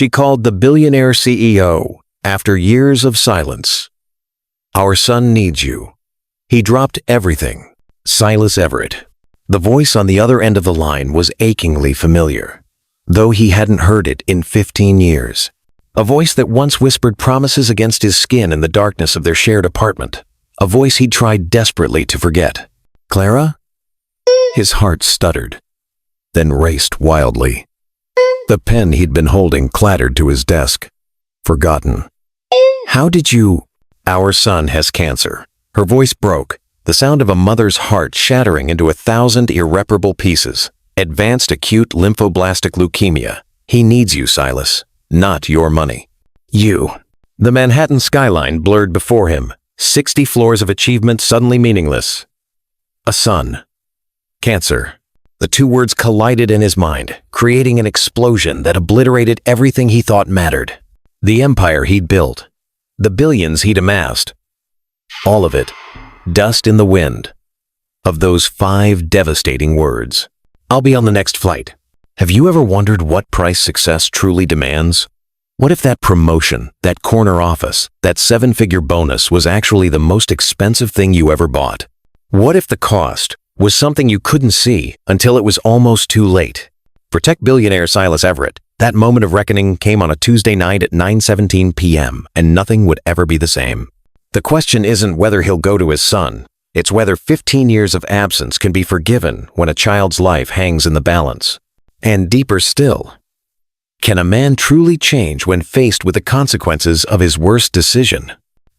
She called the billionaire CEO after years of silence. "Our son needs you." He dropped everything. Silas Everett. The voice on the other end of the line was achingly familiar, though he hadn't heard it in 15 years. A voice that once whispered promises against his skin in the darkness of their shared apartment. A voice he'd tried desperately to forget. "Clara?" His heart stuttered, then raced wildly. The pen he'd been holding clattered to his desk. Forgotten. "How did you—" "Our son has cancer." Her voice broke, the sound of a mother's heart shattering into 1,000 irreparable pieces. "Advanced acute lymphoblastic leukemia. He needs you, Silas, not your money." "You." The Manhattan skyline blurred before him, 60 floors of achievement suddenly meaningless. A son. Cancer. The two words collided in his mind, creating an explosion that obliterated everything he thought mattered. The empire he'd built. The billions he'd amassed. All of it. Dust in the wind. Of those 5 devastating words. "I'll be on the next flight." Have you ever wondered what price success truly demands? What if that promotion, that corner office, that 7-figure bonus was actually the most expensive thing you ever bought? What if the cost was something you couldn't see until it was almost too late? For tech billionaire Silas Everett, that moment of reckoning came on a Tuesday night at 9:17 p.m., and nothing would ever be the same. The question isn't whether he'll go to his son. It's whether 15 years of absence can be forgiven when a child's life hangs in the balance. And deeper still, can a man truly change when faced with the consequences of his worst decision?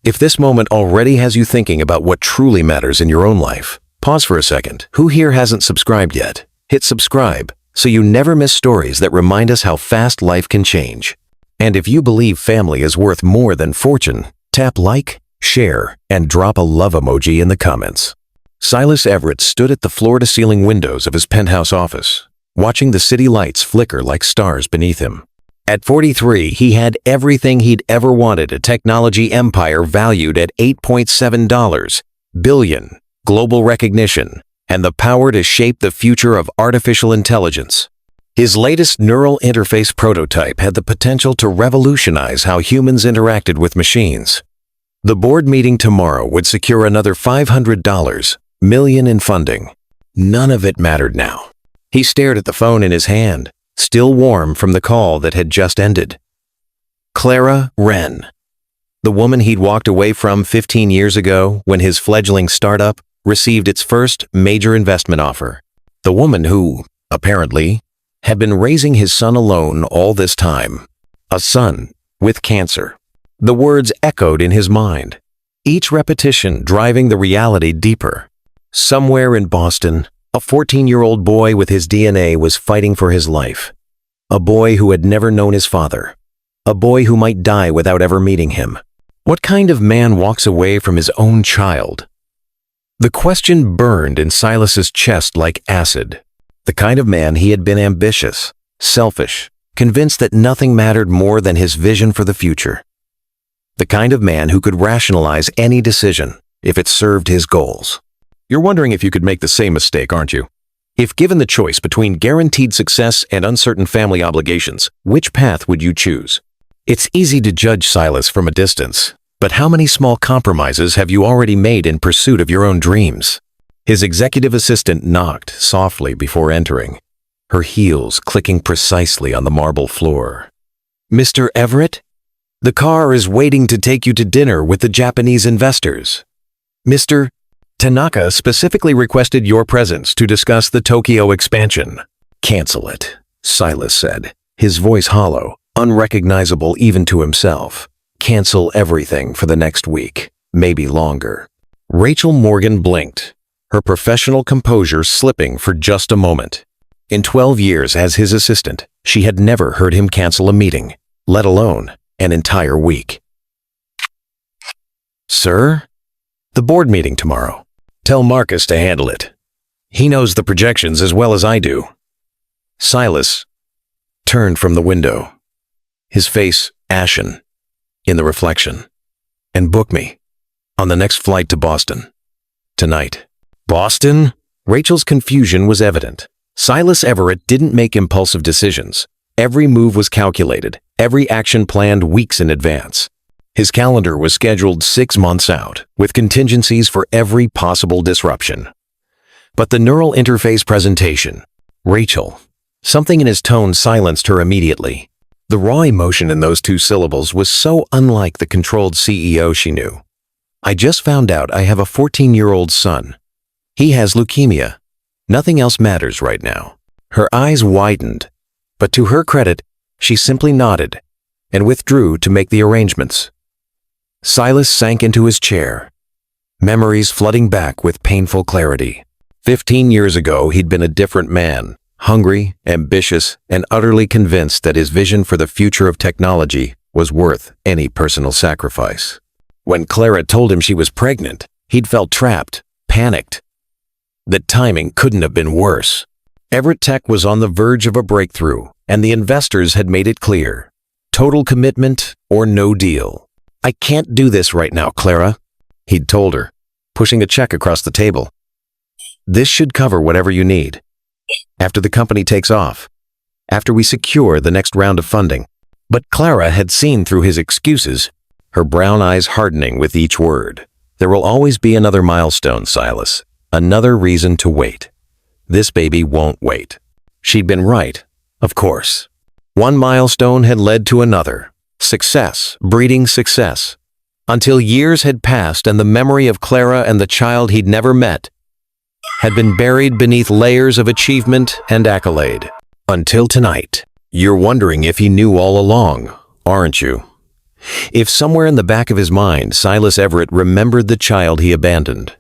If this moment already has you thinking about what truly matters in your own life, pause for a second. Who here hasn't subscribed yet? Hit subscribe so you never miss stories that remind us how fast life can change. And if you believe family is worth more than fortune, tap like, share, and drop a love emoji in the comments. Silas Everett stood at the floor-to-ceiling windows of his penthouse office, watching the city lights flicker like stars beneath him. At 43, he had everything he'd ever wanted: a technology empire valued at $8.7 billion, global recognition, and the power to shape the future of artificial intelligence. His latest neural interface prototype had the potential to revolutionize how humans interacted with machines. The board meeting tomorrow would secure another $500 million in funding. None of it mattered now. He stared at the phone in his hand, still warm from the call that had just ended. Clara Wren. The woman he'd walked away from 15 years ago when his fledgling startup received its first major investment offer. The woman who, apparently, had been raising his son alone all this time. A son with cancer. The words echoed in his mind, each repetition driving the reality deeper. Somewhere in Boston, a 14-year-old boy with his DNA was fighting for his life. A boy who had never known his father. A boy who might die without ever meeting him. What kind of man walks away from his own child? The question burned in Silas's chest like acid. The kind of man he had been: ambitious, selfish, convinced that nothing mattered more than his vision for the future. The kind of man who could rationalize any decision if it served his goals. You're wondering if you could make the same mistake, aren't you? If given the choice between guaranteed success and uncertain family obligations, which path would you choose? It's easy to judge Silas from a distance, but how many small compromises have you already made in pursuit of your own dreams? His executive assistant knocked softly before entering, her heels clicking precisely on the marble floor. "Mr. Everett? The car is waiting to take you to dinner with the Japanese investors. Mr. Tanaka specifically requested your presence to discuss the Tokyo expansion." "Cancel it," Silas said, his voice hollow, unrecognizable even to himself. "Cancel everything for the next week, maybe longer." Rachel Morgan blinked, her professional composure slipping for just a moment. In 12 years as his assistant, she had never heard him cancel a meeting, let alone an entire week. "Sir? The board meeting tomorrow. Tell Marcus to handle it. He knows the projections as well as I do." Silas turned from the window, his face ashen in the reflection. "And book me on the next flight to Boston. Tonight." Boston? Rachel's confusion was evident. Silas Everett didn't make impulsive decisions. Every move was calculated, every action planned weeks in advance. His calendar was scheduled 6 months out, with contingencies for every possible disruption. But the neural interface presentation, Rachel, something in his tone silenced her immediately. The raw emotion in those 2 syllables was so unlike the controlled CEO she knew. I just found out I have a 14-year-old son. He has leukemia. Nothing else matters right now. Her eyes widened, but to her credit, she simply nodded and withdrew to make the arrangements. Silas sank into his chair, memories flooding back with painful clarity. 15 years ago, he'd been a different man, hungry, ambitious, and utterly convinced that his vision for the future of technology was worth any personal sacrifice. When Clara told him she was pregnant, he'd felt trapped, panicked. The timing couldn't have been worse. Everett Tech was on the verge of a breakthrough, and the investors had made it clear: total commitment or no deal. "I can't do this right now, Clara," he'd told her, pushing a check across the table. "This should cover whatever you need. After the company takes off, after we secure the next round of funding." But Clara had seen through his excuses, her brown eyes hardening with each word. "There will always be another milestone, Silas. Another reason to wait. This baby won't wait." She'd been right, of course. One milestone had led to another. Success, breeding success. Until years had passed and the memory of Clara and the child he'd never met had been buried beneath layers of achievement and accolade. Until tonight. You're wondering if he knew all along, aren't you? If somewhere in the back of his mind, Silas Everett remembered the child he abandoned.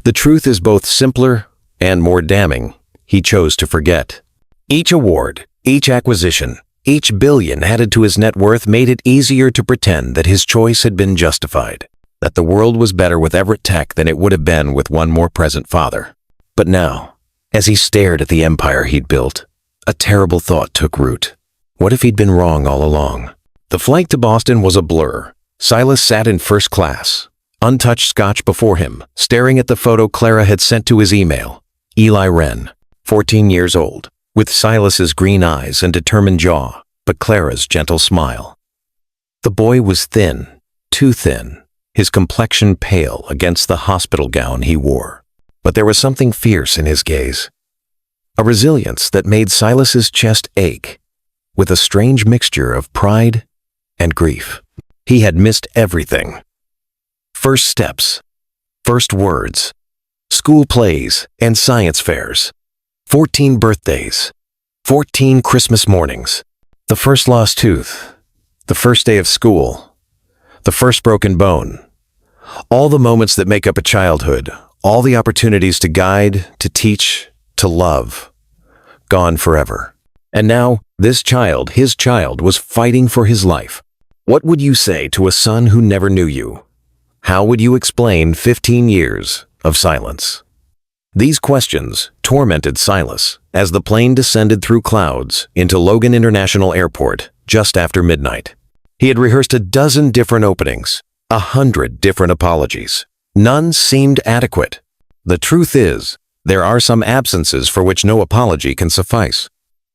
The truth is both simpler and more damning. He chose to forget. Each award, each acquisition, each billion added to his net worth made it easier to pretend that his choice had been justified, that the world was better with Everett Tech than it would have been with one more present father. But now, as he stared at the empire he'd built, a terrible thought took root. What if he'd been wrong all along? The flight to Boston was a blur. Silas sat in first class, untouched scotch before him, staring at the photo Clara had sent to his email. Eli Wren, 14 years old, with Silas's green eyes and determined jaw, but Clara's gentle smile. The boy was thin, too thin, his complexion pale against the hospital gown he wore. But there was something fierce in his gaze, a resilience that made Silas's chest ache, with a strange mixture of pride and grief. He had missed everything. First steps, first words, school plays and science fairs, 14 birthdays, 14 Christmas mornings, the first lost tooth, the first day of school, the first broken bone. All the moments that make up a childhood, all the opportunities to guide, to teach, to love, gone forever. And now, this child, his child, was fighting for his life. What would you say to a son who never knew you? How would you explain 15 years of silence? These questions tormented Silas as the plane descended through clouds into Logan International Airport just after midnight. He had rehearsed a dozen different openings, 100 different apologies. None seemed adequate. The truth is, there are some absences for which no apology can suffice.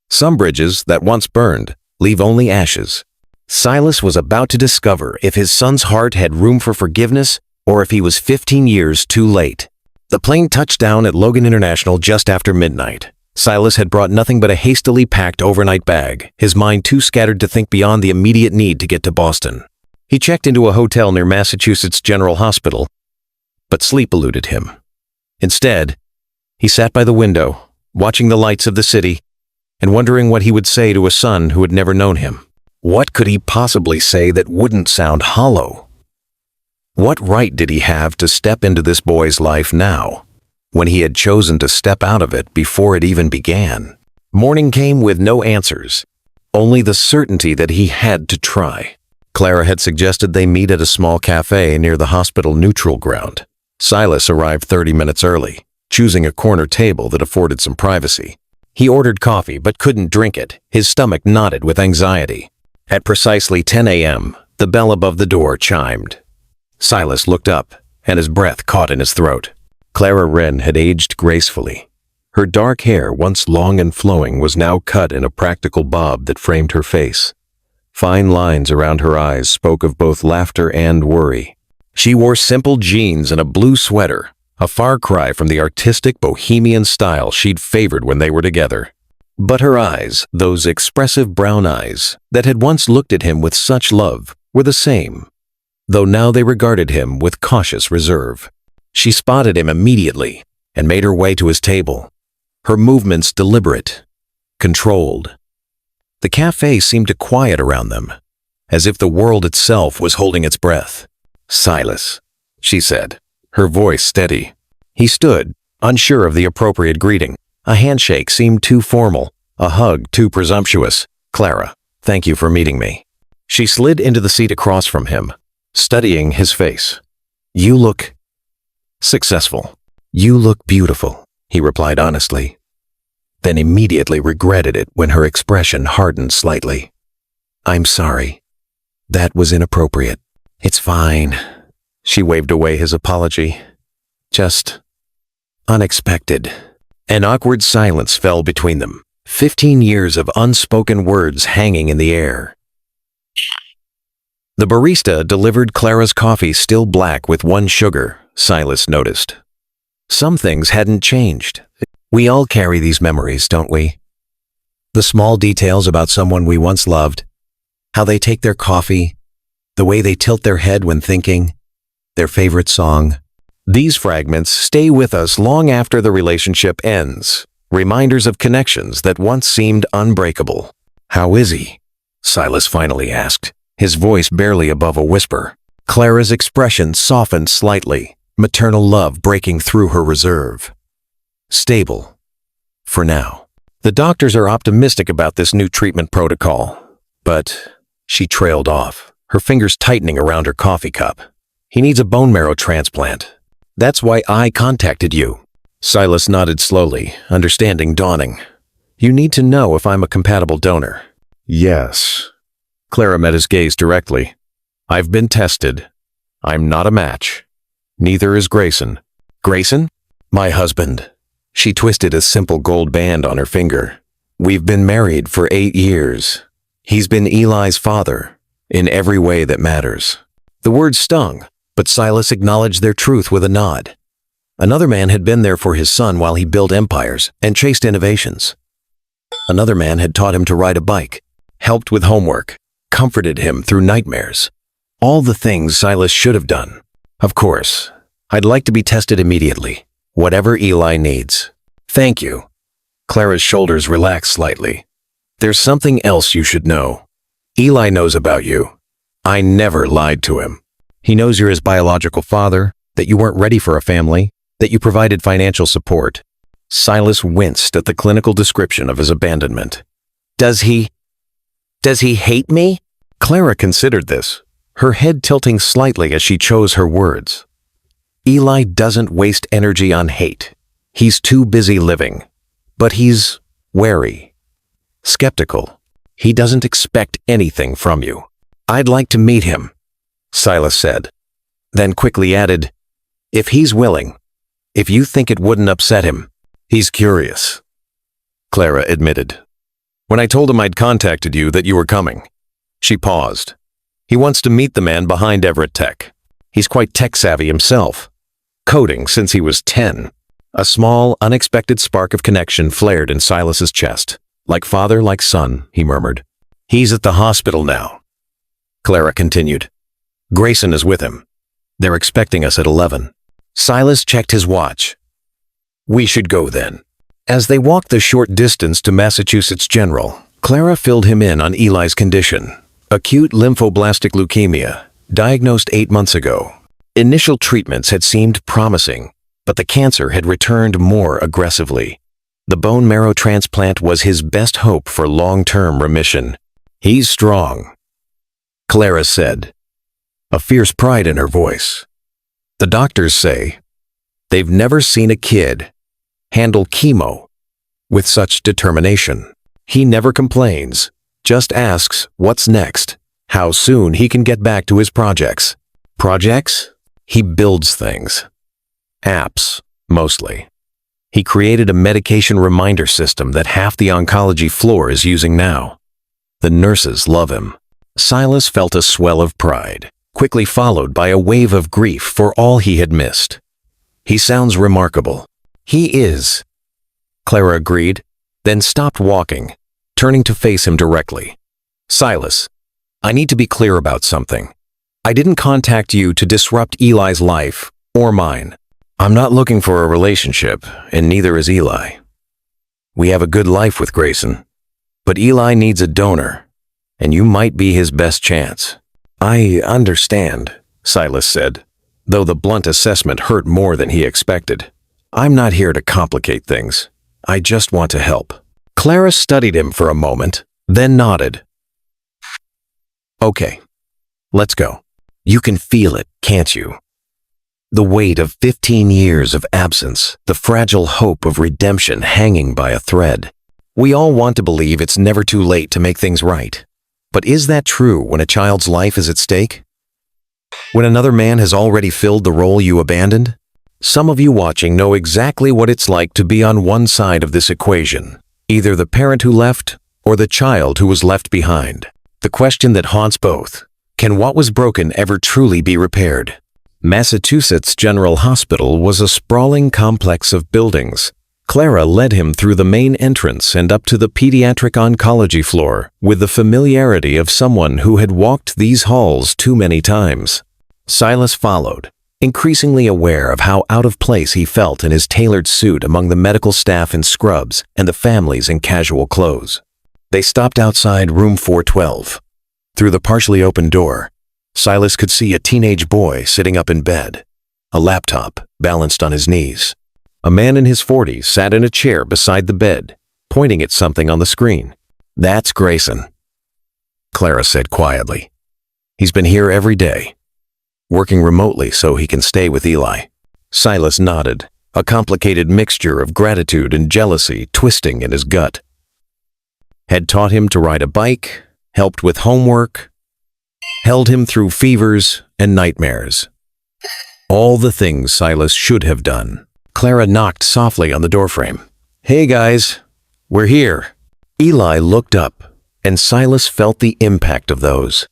Some bridges that once burned leave only ashes. Silas was about to discover if his son's heart had room for forgiveness or if he was 15 years too late. The plane touched down at Logan International just after midnight. Silas had brought nothing but a hastily packed overnight bag, his mind too scattered to think beyond the immediate need to get to Boston. He checked into a hotel near Massachusetts General Hospital, but sleep eluded him. Instead, he sat by the window, watching the lights of the city, and wondering what he would say to a son who had never known him. What could he possibly say that wouldn't sound hollow? What right did he have to step into this boy's life now, when he had chosen to step out of it before it even began? Morning came with no answers, only the certainty that he had to try. Clara had suggested they meet at a small cafe near the hospital neutral ground. Silas arrived 30 minutes early, choosing a corner table that afforded some privacy. He ordered coffee but couldn't drink it. His stomach knotted with anxiety. At precisely 10 a.m., the bell above the door chimed. Silas looked up, and his breath caught in his throat. Clara Wren had aged gracefully. Her dark hair, once long and flowing, was now cut in a practical bob that framed her face. Fine lines around her eyes spoke of both laughter and worry. She wore simple jeans and a blue sweater, a far cry from the artistic bohemian style she'd favored when they were together. But her eyes, those expressive brown eyes that had once looked at him with such love, were the same, though now they regarded him with cautious reserve. She spotted him immediately and made her way to his table, her movements deliberate, controlled. The cafe seemed to quiet around them, as if the world itself was holding its breath. "Silas," she said, her voice steady. He stood, unsure of the appropriate greeting. A handshake seemed too formal, a hug too presumptuous. "Clara, thank you for meeting me." She slid into the seat across from him, studying his face. "You look successful." "You look beautiful," he replied honestly, then immediately regretted it when her expression hardened slightly. "I'm sorry. That was inappropriate." "It's fine." She waved away his apology. "Just unexpected." An awkward silence fell between them, 15 years of unspoken words hanging in the air. The barista delivered Clara's coffee still black with 1 sugar, Silas noticed. Some things hadn't changed. We all carry these memories, don't we? The small details about someone we once loved, how they take their coffee, the way they tilt their head when thinking, their favorite song. These fragments stay with us long after the relationship ends, reminders of connections that once seemed unbreakable. "How is he?" Silas finally asked, his voice barely above a whisper. Clara's expression softened slightly, maternal love breaking through her reserve. "Stable. For now. The doctors are optimistic about this new treatment protocol, but..." She trailed off, her fingers tightening around her coffee cup. "He needs a bone marrow transplant. That's why I contacted you." Silas nodded slowly, understanding dawning. "You need to know if I'm a compatible donor." "Yes." Clara met his gaze directly. "I've been tested. I'm not a match. Neither is Grayson." "Grayson?" "My husband." She twisted a simple gold band on her finger. "We've been married for 8 years. He's been Eli's father, in every way that matters." The words stung, but Silas acknowledged their truth with a nod. Another man had been there for his son while he built empires and chased innovations. Another man had taught him to ride a bike, helped with homework, comforted him through nightmares. All the things Silas should have done. "Of course, I'd like to be tested immediately, whatever Eli needs." "Thank you." Clara's shoulders relaxed slightly. "There's something else you should know. Eli knows about you. I never lied to him. He knows you're his biological father, that you weren't ready for a family, that you provided financial support." Silas winced at the clinical description of his abandonment. Does he hate me?" Clara considered this, her head tilting slightly as she chose her words. "Eli doesn't waste energy on hate. He's too busy living. But he's wary, skeptical. He doesn't expect anything from you." "I'd like to meet him," Silas said, then quickly added, "if he's willing, if you think it wouldn't upset him." "He's curious," Clara admitted. "When I told him I'd contacted you, that you were coming." She paused. "He wants to meet the man behind Everett Tech. He's quite tech-savvy himself, coding since he was 10. A small, unexpected spark of connection flared in Silas's chest. "Like father, like son," he murmured. "He's at the hospital now," Clara continued. "Grayson is with him. They're expecting us at 11. Silas checked his watch. "We should go then." As they walked the short distance to Massachusetts General, Clara filled him in on Eli's condition. Acute lymphoblastic leukemia, diagnosed 8 months ago. Initial treatments had seemed promising, but the cancer had returned more aggressively. The bone marrow transplant was his best hope for long-term remission. "He's strong," Clara said, a fierce pride in her voice. "The doctors say they've never seen a kid handle chemo with such determination. He never complains, just asks what's next, how soon he can get back to his projects." "Projects?" "He builds things. Apps, mostly. He created a medication reminder system that half the oncology floor is using now. The nurses love him." Silas felt a swell of pride, quickly followed by a wave of grief for all he had missed. He sounds remarkable. He is, Clara agreed, then stopped walking, turning to face him directly. Silas, I need to be clear about something. I didn't contact you to disrupt Eli's life or mine. I'm not looking for a relationship, and neither is Eli. We have a good life with Grayson, but Eli needs a donor, and you might be his best chance. I understand, Silas said, though the blunt assessment hurt more than he expected. I'm not here to complicate things. I just want to help. Clara studied him for a moment, then nodded. Okay, let's go. You can feel it, can't you? The weight of 15 years of absence, the fragile hope of redemption hanging by a thread. We all want to believe it's never too late to make things right. But is that true when a child's life is at stake? When another man has already filled the role you abandoned? Some of you watching know exactly what it's like to be on one side of this equation, either the parent who left or the child who was left behind. The question that haunts both, can what was broken ever truly be repaired? Massachusetts General Hospital was a sprawling complex of buildings. Clara led him through the main entrance and up to the pediatric oncology floor with the familiarity of someone who had walked these halls too many times. Silas followed, increasingly aware of how out of place he felt in his tailored suit among the medical staff in scrubs and the families in casual clothes. They stopped outside room 412. Through the partially open door, Silas could see a teenage boy sitting up in bed, a laptop balanced on his knees. A man in his 40s sat in a chair beside the bed, pointing at something on the screen. That's Grayson, Clara said quietly. He's been here every day, working remotely so he can stay with Eli. Silas nodded, a complicated mixture of gratitude and jealousy twisting in his gut. Had taught him to ride a bike, helped with homework, held him through fevers and nightmares. All the things Silas should have done. Clara knocked softly on the doorframe. Hey guys, we're here. Eli looked up, and Silas felt the impact of those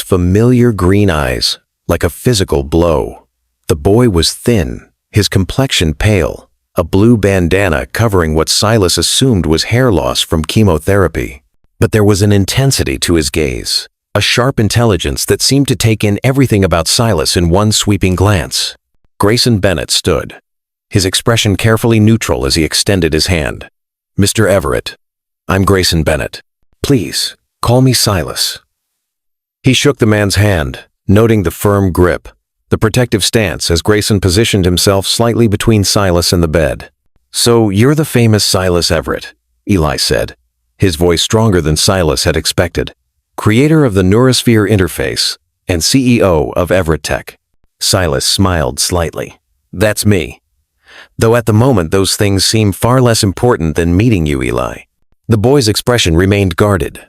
familiar green eyes, like a physical blow. The boy was thin, his complexion pale, a blue bandana covering what Silas assumed was hair loss from chemotherapy. But there was an intensity to his gaze, a sharp intelligence that seemed to take in everything about Silas in one sweeping glance. Grayson Bennett stood, his expression carefully neutral as he extended his hand. Mr. Everett, I'm Grayson Bennett. Please, call me Silas. He shook the man's hand, noting the firm grip, the protective stance as Grayson positioned himself slightly between Silas and the bed. So you're the famous Silas Everett, Eli said, his voice stronger than Silas had expected. Creator of the Neurosphere interface and CEO of Everett Tech. Silas smiled slightly. That's me. Though at the moment those things seem far less important than meeting you, Eli. The boy's expression remained guarded.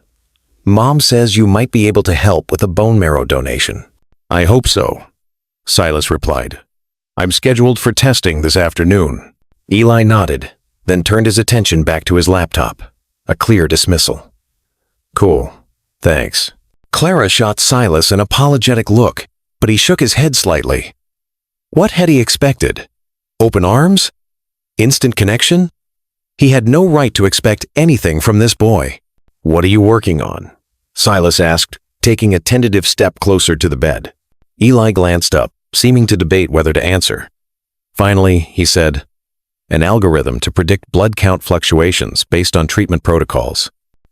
Mom says you might be able to help with a bone marrow donation. I hope so, Silas replied. I'm scheduled for testing this afternoon. Eli nodded, then turned his attention back to his laptop. A clear dismissal. Cool, thanks. Clara shot Silas an apologetic look, but he shook his head slightly. What had he expected? Open arms? Instant connection? He had no right to expect anything from this boy. What are you working on? Silas asked, taking a tentative step closer to the bed. Eli glanced up, seeming to debate whether to answer. Finally, he said, an algorithm to predict blood count fluctuations based on treatment protocols.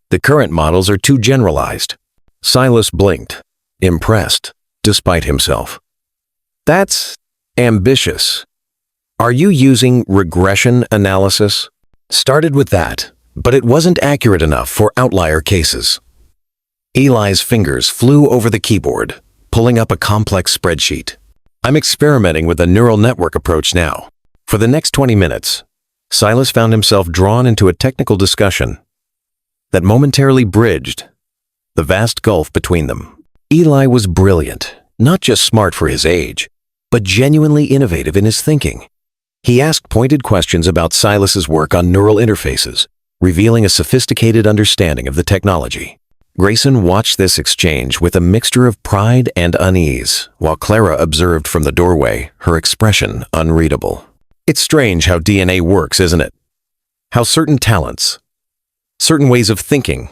The current models are too generalized. Silas blinked, impressed, despite himself. That's ambitious. Are you using regression analysis? Started with that, but it wasn't accurate enough for outlier cases. Eli's fingers flew over the keyboard, pulling up a complex spreadsheet. I'm experimenting with a neural network approach now. For the next 20 minutes, Silas found himself drawn into a technical discussion that momentarily bridged the vast gulf between them. Eli was brilliant, not just smart for his age, but genuinely innovative in his thinking. He asked pointed questions about Silas's work on neural interfaces, revealing a sophisticated understanding of the technology. Grayson watched this exchange with a mixture of pride and unease, while Clara observed from the doorway, her expression unreadable. It's strange how DNA works, isn't it? How certain talents, certain ways of thinking,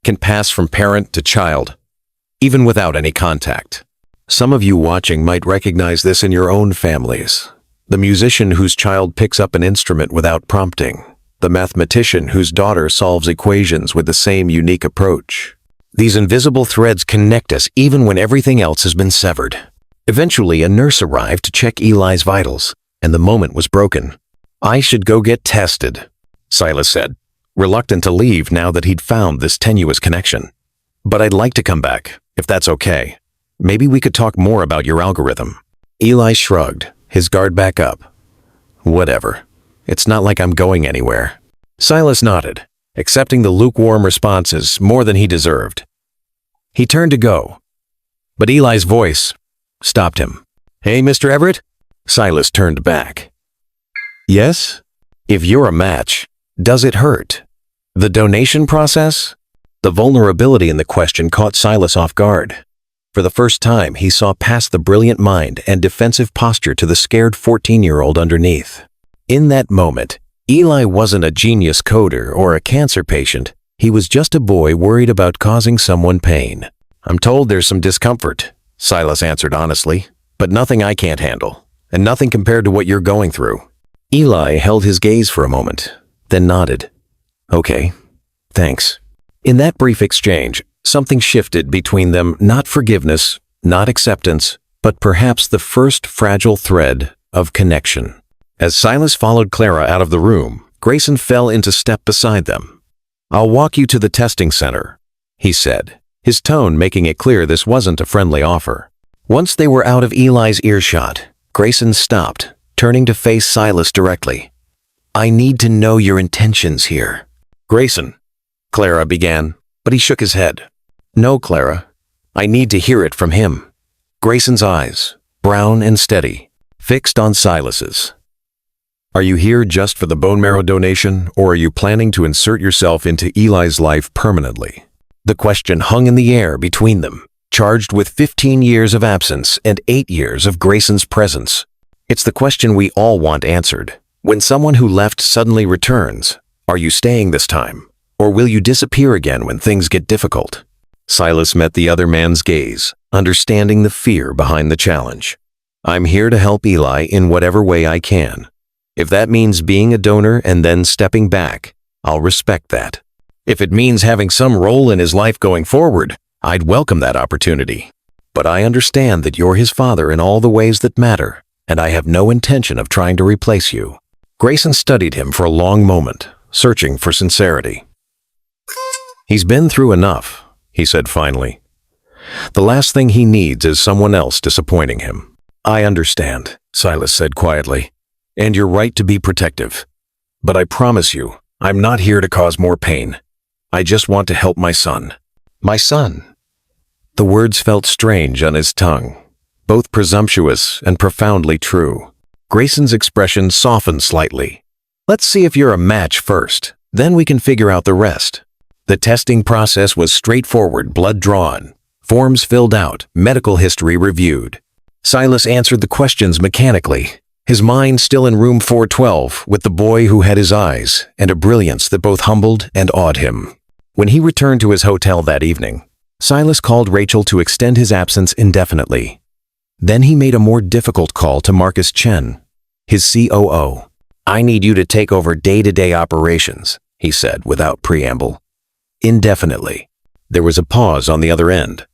can pass from parent to child, even without any contact. Some of you watching might recognize this in your own families. The musician whose child picks up an instrument without prompting. The mathematician whose daughter solves equations with the same unique approach. These invisible threads connect us even when everything else has been severed. Eventually, a nurse arrived to check Eli's vitals, and the moment was broken. "I should go get tested," Silas said, reluctant to leave now that he'd found this tenuous connection. "But I'd like to come back, if that's okay. Maybe we could talk more about your algorithm." Eli shrugged, his guard back up. "Whatever. It's not like I'm going anywhere." Silas nodded, accepting the lukewarm responses more than he deserved. He turned to go, but Eli's voice stopped him. "Hey, Mr. Everett?" Silas turned back. "Yes? If you're a match, does it hurt? The donation process?" The vulnerability in the question caught Silas off guard. For the first time, he saw past the brilliant mind and defensive posture to the scared 14-year-old underneath. In that moment, Eli wasn't a genius coder or a cancer patient. He was just a boy worried about causing someone pain. "I'm told there's some discomfort," Silas answered honestly, "but nothing I can't handle, and nothing compared to what you're going through." Eli held his gaze for a moment, then nodded. "Okay, thanks." In that brief exchange, something shifted between them, not forgiveness, not acceptance, but perhaps the first fragile thread of connection. As Silas followed Clara out of the room, Grayson fell into step beside them. "I'll walk you to the testing center," he said, his tone making it clear this wasn't a friendly offer. Once they were out of Eli's earshot, Grayson stopped, turning to face Silas directly. "I need to know your intentions here." "Grayson," Clara began, but he shook his head. "No, Clara. I need to hear it from him." Grayson's eyes, brown and steady, fixed on Silas's. "Are you here just for the bone marrow donation, or are you planning to insert yourself into Eli's life permanently?" The question hung in the air between them, charged with 15 years of absence and 8 years of Grayson's presence. It's the question we all want answered. When someone who left suddenly returns, are you staying this time? Or will you disappear again when things get difficult? Silas met the other man's gaze, understanding the fear behind the challenge. "I'm here to help Eli in whatever way I can. If that means being a donor and then stepping back, I'll respect that. If it means having some role in his life going forward, I'd welcome that opportunity. But I understand that you're his father in all the ways that matter, and I have no intention of trying to replace you." Grayson studied him for a long moment, searching for sincerity. "He's been through enough," he said finally. "The last thing he needs is someone else disappointing him." "I understand," Silas said quietly, "and you're right to be protective. But I promise you, I'm not here to cause more pain. I just want to help my son." "My son?" The words felt strange on his tongue, both presumptuous and profoundly true. Grayson's expression softened slightly. "Let's see if you're a match first, then we can figure out the rest." The testing process was straightforward, blood drawn, forms filled out, medical history reviewed. Silas answered the questions mechanically, his mind still in room 412 with the boy who had his eyes and a brilliance that both humbled and awed him. When he returned to his hotel that evening, Silas called Rachel to extend his absence indefinitely. Then he made a more difficult call to Marcus Chen, his COO. "I need you to take over day-to-day operations," he said without preamble. "Indefinitely." There was a pause on the other end.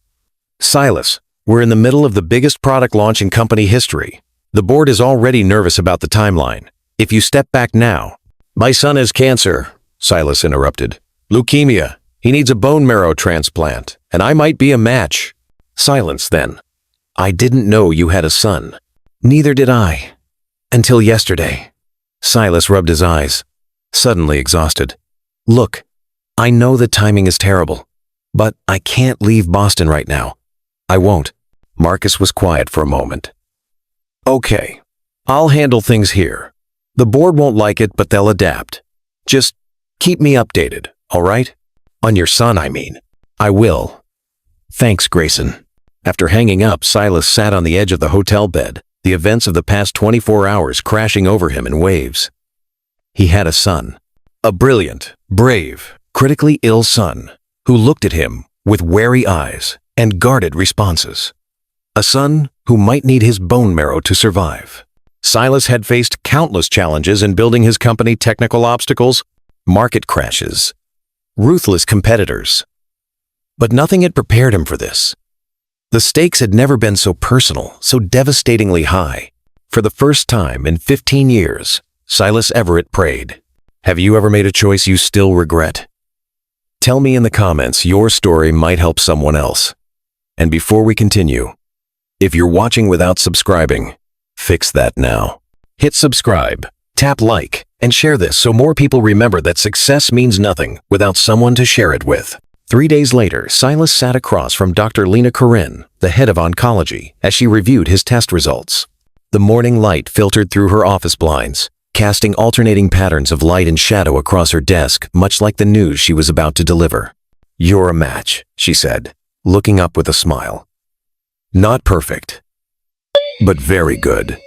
"Silas, we're in the middle of the biggest product launch in company history. The board is already nervous about the timeline. If you step back now—" "My son has cancer," Silas interrupted. "Leukemia. He needs a bone marrow transplant, and I might be a match." Silence then. "I didn't know you had a son." "Neither did I. Until yesterday." Silas rubbed his eyes, suddenly exhausted. "Look, I know the timing is terrible, but I can't leave Boston right now. I won't." Marcus was quiet for a moment. "Okay, I'll handle things here. The board won't like it, but they'll adapt. Just keep me updated, all right? On your son, I mean." I will. Thanks, Grayson. After hanging up, Silas sat on the edge of the hotel bed, the events of the past 24 hours crashing over him in waves. He had a son. A brilliant, brave, critically ill son who looked at him with wary eyes and guarded responses. A son who might need his bone marrow to survive. Silas had faced countless challenges in building his company: technical obstacles, market crashes, ruthless competitors. But nothing had prepared him for this. The stakes had never been so personal, so devastatingly high. For the first time in 15 years, Silas Everett prayed. Have you ever made a choice you still regret? Tell me in the comments. Your story might help someone else. And before we continue, if you're watching without subscribing, fix that now. Hit subscribe, tap like, and share this so more people remember that success means nothing without someone to share it with. 3 days later, Silas sat across from Dr. Lena Corinne, the head of oncology, as she reviewed his test results. The morning light filtered through her office blinds, casting alternating patterns of light and shadow across her desk, much like the news she was about to deliver. You're a match, she said, looking up with a smile. Not perfect, but very good.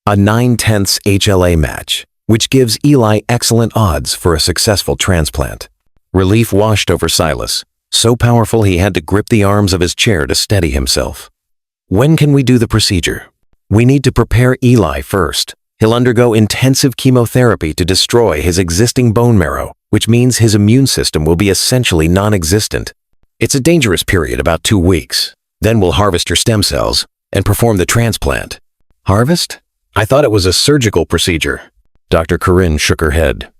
A 9/10 HLA match, which gives Eli excellent odds for a successful transplant. Relief washed over Silas, so powerful he had to grip the arms of his chair to steady himself. When can we do the procedure? We need to prepare Eli first. He'll undergo intensive chemotherapy to destroy his existing bone marrow, which means his immune system will be essentially non-existent. It's a dangerous period, about 2 weeks. Then we'll harvest your stem cells and perform the transplant. Harvest? I thought it was a surgical procedure. Dr. Corinne shook her head.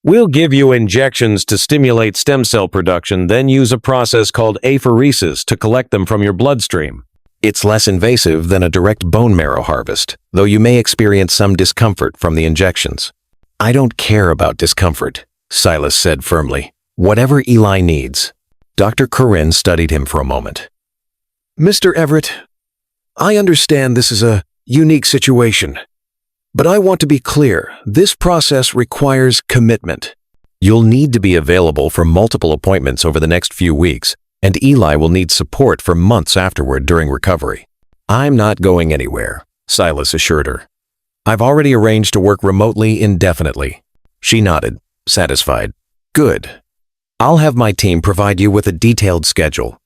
We'll give you injections to stimulate stem cell production, then use a process called apheresis to collect them from your bloodstream. It's less invasive than a direct bone marrow harvest, though you may experience some discomfort from the injections. I don't care about discomfort, Silas said firmly. Whatever Eli needs. Dr. Corinne studied him for a moment. Mr. Everett, I understand this is a unique situation. But I want to be clear, this process requires commitment. You'll need to be available for multiple appointments over the next few weeks, and Eli will need support for months afterward during recovery. I'm not going anywhere, Silas assured her. I've already arranged to work remotely indefinitely. She nodded, satisfied. Good. I'll have my team provide you with a detailed schedule.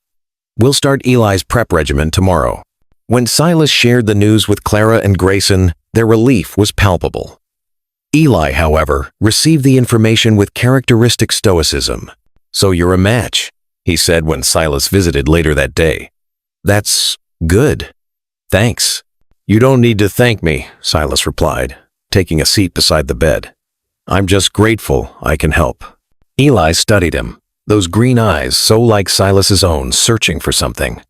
We'll start Eli's prep regimen tomorrow. When Silas shared the news with Clara and Grayson, their relief was palpable. Eli, however, received the information with characteristic stoicism. So you're a match, he said when Silas visited later that day. That's good. Thanks. You don't need to thank me, Silas replied, taking a seat beside the bed. I'm just grateful I can help. Eli studied him, those green eyes so like Silas's own, searching for something.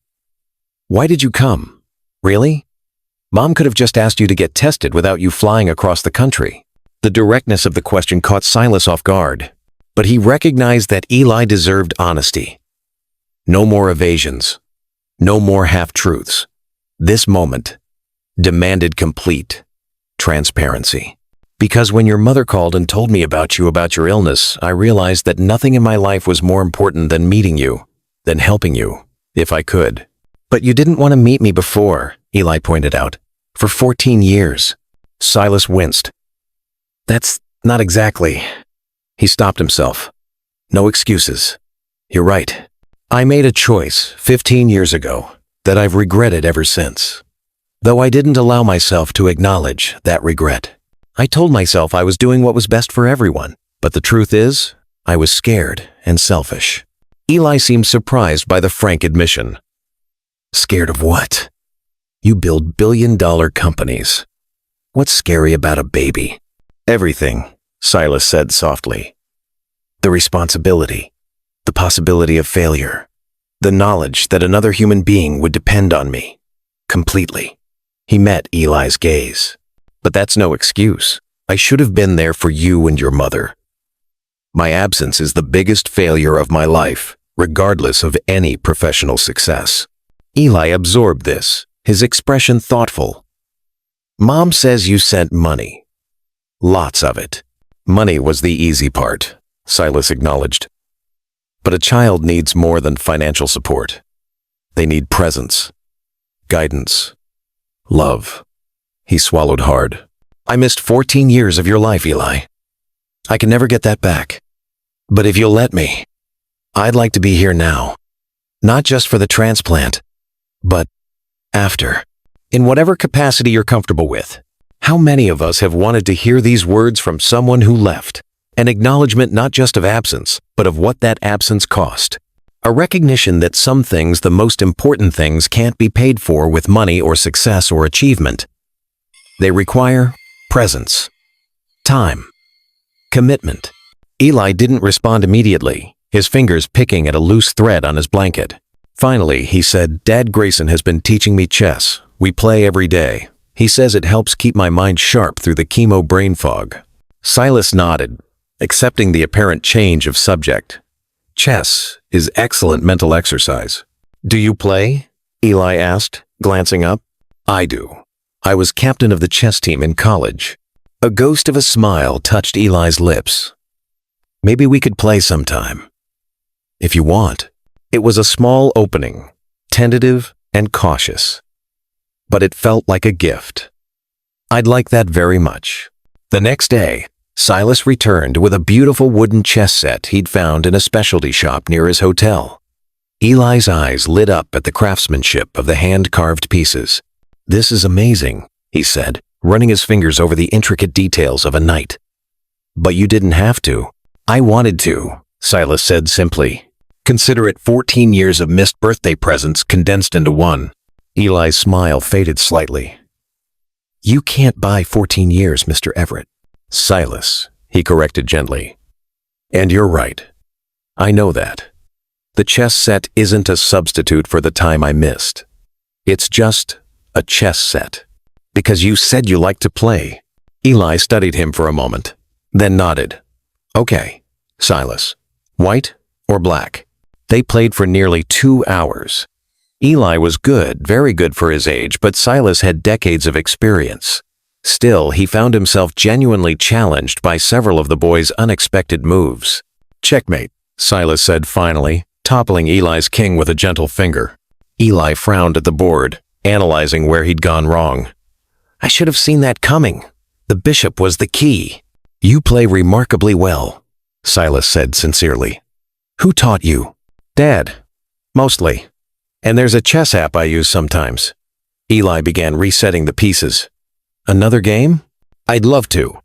Why did you come? Really? Mom could have just asked you to get tested without you flying across the country. The directness of the question caught Silas off guard, but he recognized that Eli deserved honesty. No more evasions. No more half-truths. This moment demanded complete transparency. Because when your mother called and told me about your illness, I realized that nothing in my life was more important than meeting you, than helping you, if I could. But you didn't want to meet me before, Eli pointed out. For 14 years. Silas winced. That's not exactly. He stopped himself. No excuses. You're right. I made a choice 15 years ago that I've regretted ever since. Though I didn't allow myself to acknowledge that regret. I told myself I was doing what was best for everyone, but the truth is, I was scared and selfish. Eli seemed surprised by the frank admission. Scared of what? You build billion-dollar companies. What's scary about a baby? Everything, Silas said softly. The responsibility, the possibility of failure, the knowledge that another human being would depend on me. Completely. He met Eli's gaze. But that's no excuse. I should have been there for you and your mother. My absence is the biggest failure of my life, regardless of any professional success. Eli absorbed this, his expression thoughtful. Mom says you sent money. Lots of it. Money was the easy part, Silas acknowledged. But a child needs more than financial support. They need presence, guidance, love. He swallowed hard. I missed 14 years of your life, Eli. I can never get that back. But if you'll let me, I'd like to be here now. Not just for the transplant, but after. In whatever capacity you're comfortable with. How many of us have wanted to hear these words from someone who left? An acknowledgement not just of absence, but of what that absence cost. A recognition that some things, the most important things, can't be paid for with money or success or achievement. They require presence, time, commitment. Eli didn't respond immediately, his fingers picking at a loose thread on his blanket. Finally, he said, Dad Grayson has been teaching me chess. We play every day. He says it helps keep my mind sharp through the chemo brain fog. Silas nodded, accepting the apparent change of subject. Chess is excellent mental exercise. Do you play? Eli asked, glancing up. I do. I was captain of the chess team in college. A ghost of a smile touched Eli's lips. Maybe we could play sometime. If you want. It was a small opening, tentative and cautious. But it felt like a gift. I'd like that very much. The next day, Silas returned with a beautiful wooden chess set he'd found in a specialty shop near his hotel. Eli's eyes lit up at the craftsmanship of the hand-carved pieces. This is amazing, he said, running his fingers over the intricate details of a knight. But you didn't have to. I wanted to, Silas said simply. Consider it 14 years of missed birthday presents condensed into one. Eli's smile faded slightly. You can't buy 14 years, Mr. Everett. Silas, he corrected gently. And you're right. I know that. The chess set isn't a substitute for the time I missed. It's just a chess set. Because you said you liked to play. Eli studied him for a moment, then nodded. Okay, Silas. White or black? They played for nearly 2 hours. Eli was good, very good for his age, but Silas had decades of experience. Still, he found himself genuinely challenged by several of the boys' unexpected moves. Checkmate, Silas said finally, toppling Eli's king with a gentle finger. Eli frowned at the board, analyzing where he'd gone wrong. I should have seen that coming. The bishop was the key. You play remarkably well, Silas said sincerely. Who taught you? Dad. Mostly. And there's a chess app I use sometimes. Eli began resetting the pieces. Another game? I'd love to.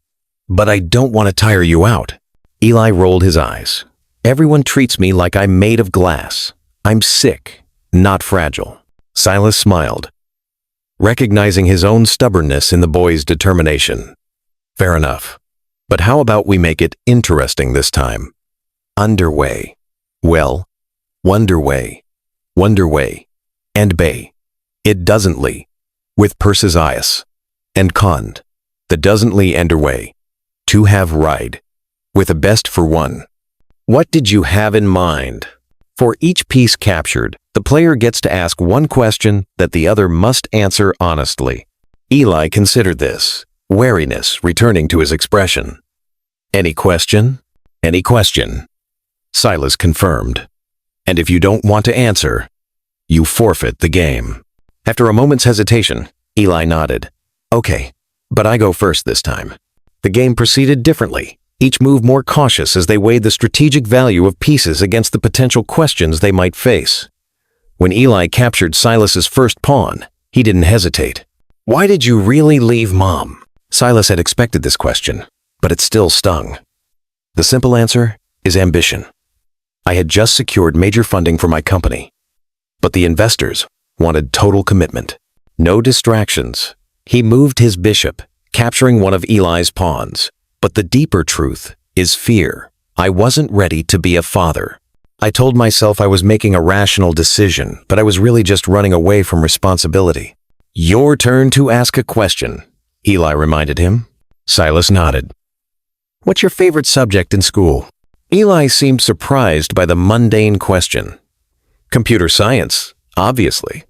But I don't want to tire you out. Eli rolled his eyes. Everyone treats me like I'm made of glass. I'm sick, not fragile. Silas smiled, recognizing his own stubbornness in the boy's determination. Fair enough. But how about we make it interesting this time? Underway. Well, wonderway. Wonderway. And bay. It doesn'tly. With Persizias. And cond. The doesn'tly enderway. To have ride. With a best for one. What did you have in mind? For each piece captured, the player gets to ask one question that the other must answer honestly. Eli considered this, wariness returning to his expression. Any question? Any question. Silas confirmed. And if you don't want to answer, you forfeit the game. After a moment's hesitation, Eli nodded. Okay, but I go first this time. The game proceeded differently, each move more cautious as they weighed the strategic value of pieces against the potential questions they might face. When Eli captured Silas's first pawn, he didn't hesitate. Why did you really leave Mom? Silas had expected this question, but it still stung. The simple answer is ambition. I had just secured major funding for my company, but the investors wanted total commitment. No distractions. He moved his bishop, capturing one of Eli's pawns. But the deeper truth is fear. I wasn't ready to be a father. I told myself I was making a rational decision, but I was really just running away from responsibility. Your turn to ask a question, Eli reminded him. Silas nodded. What's your favorite subject in school? Eli seemed surprised by the mundane question. Computer science, obviously.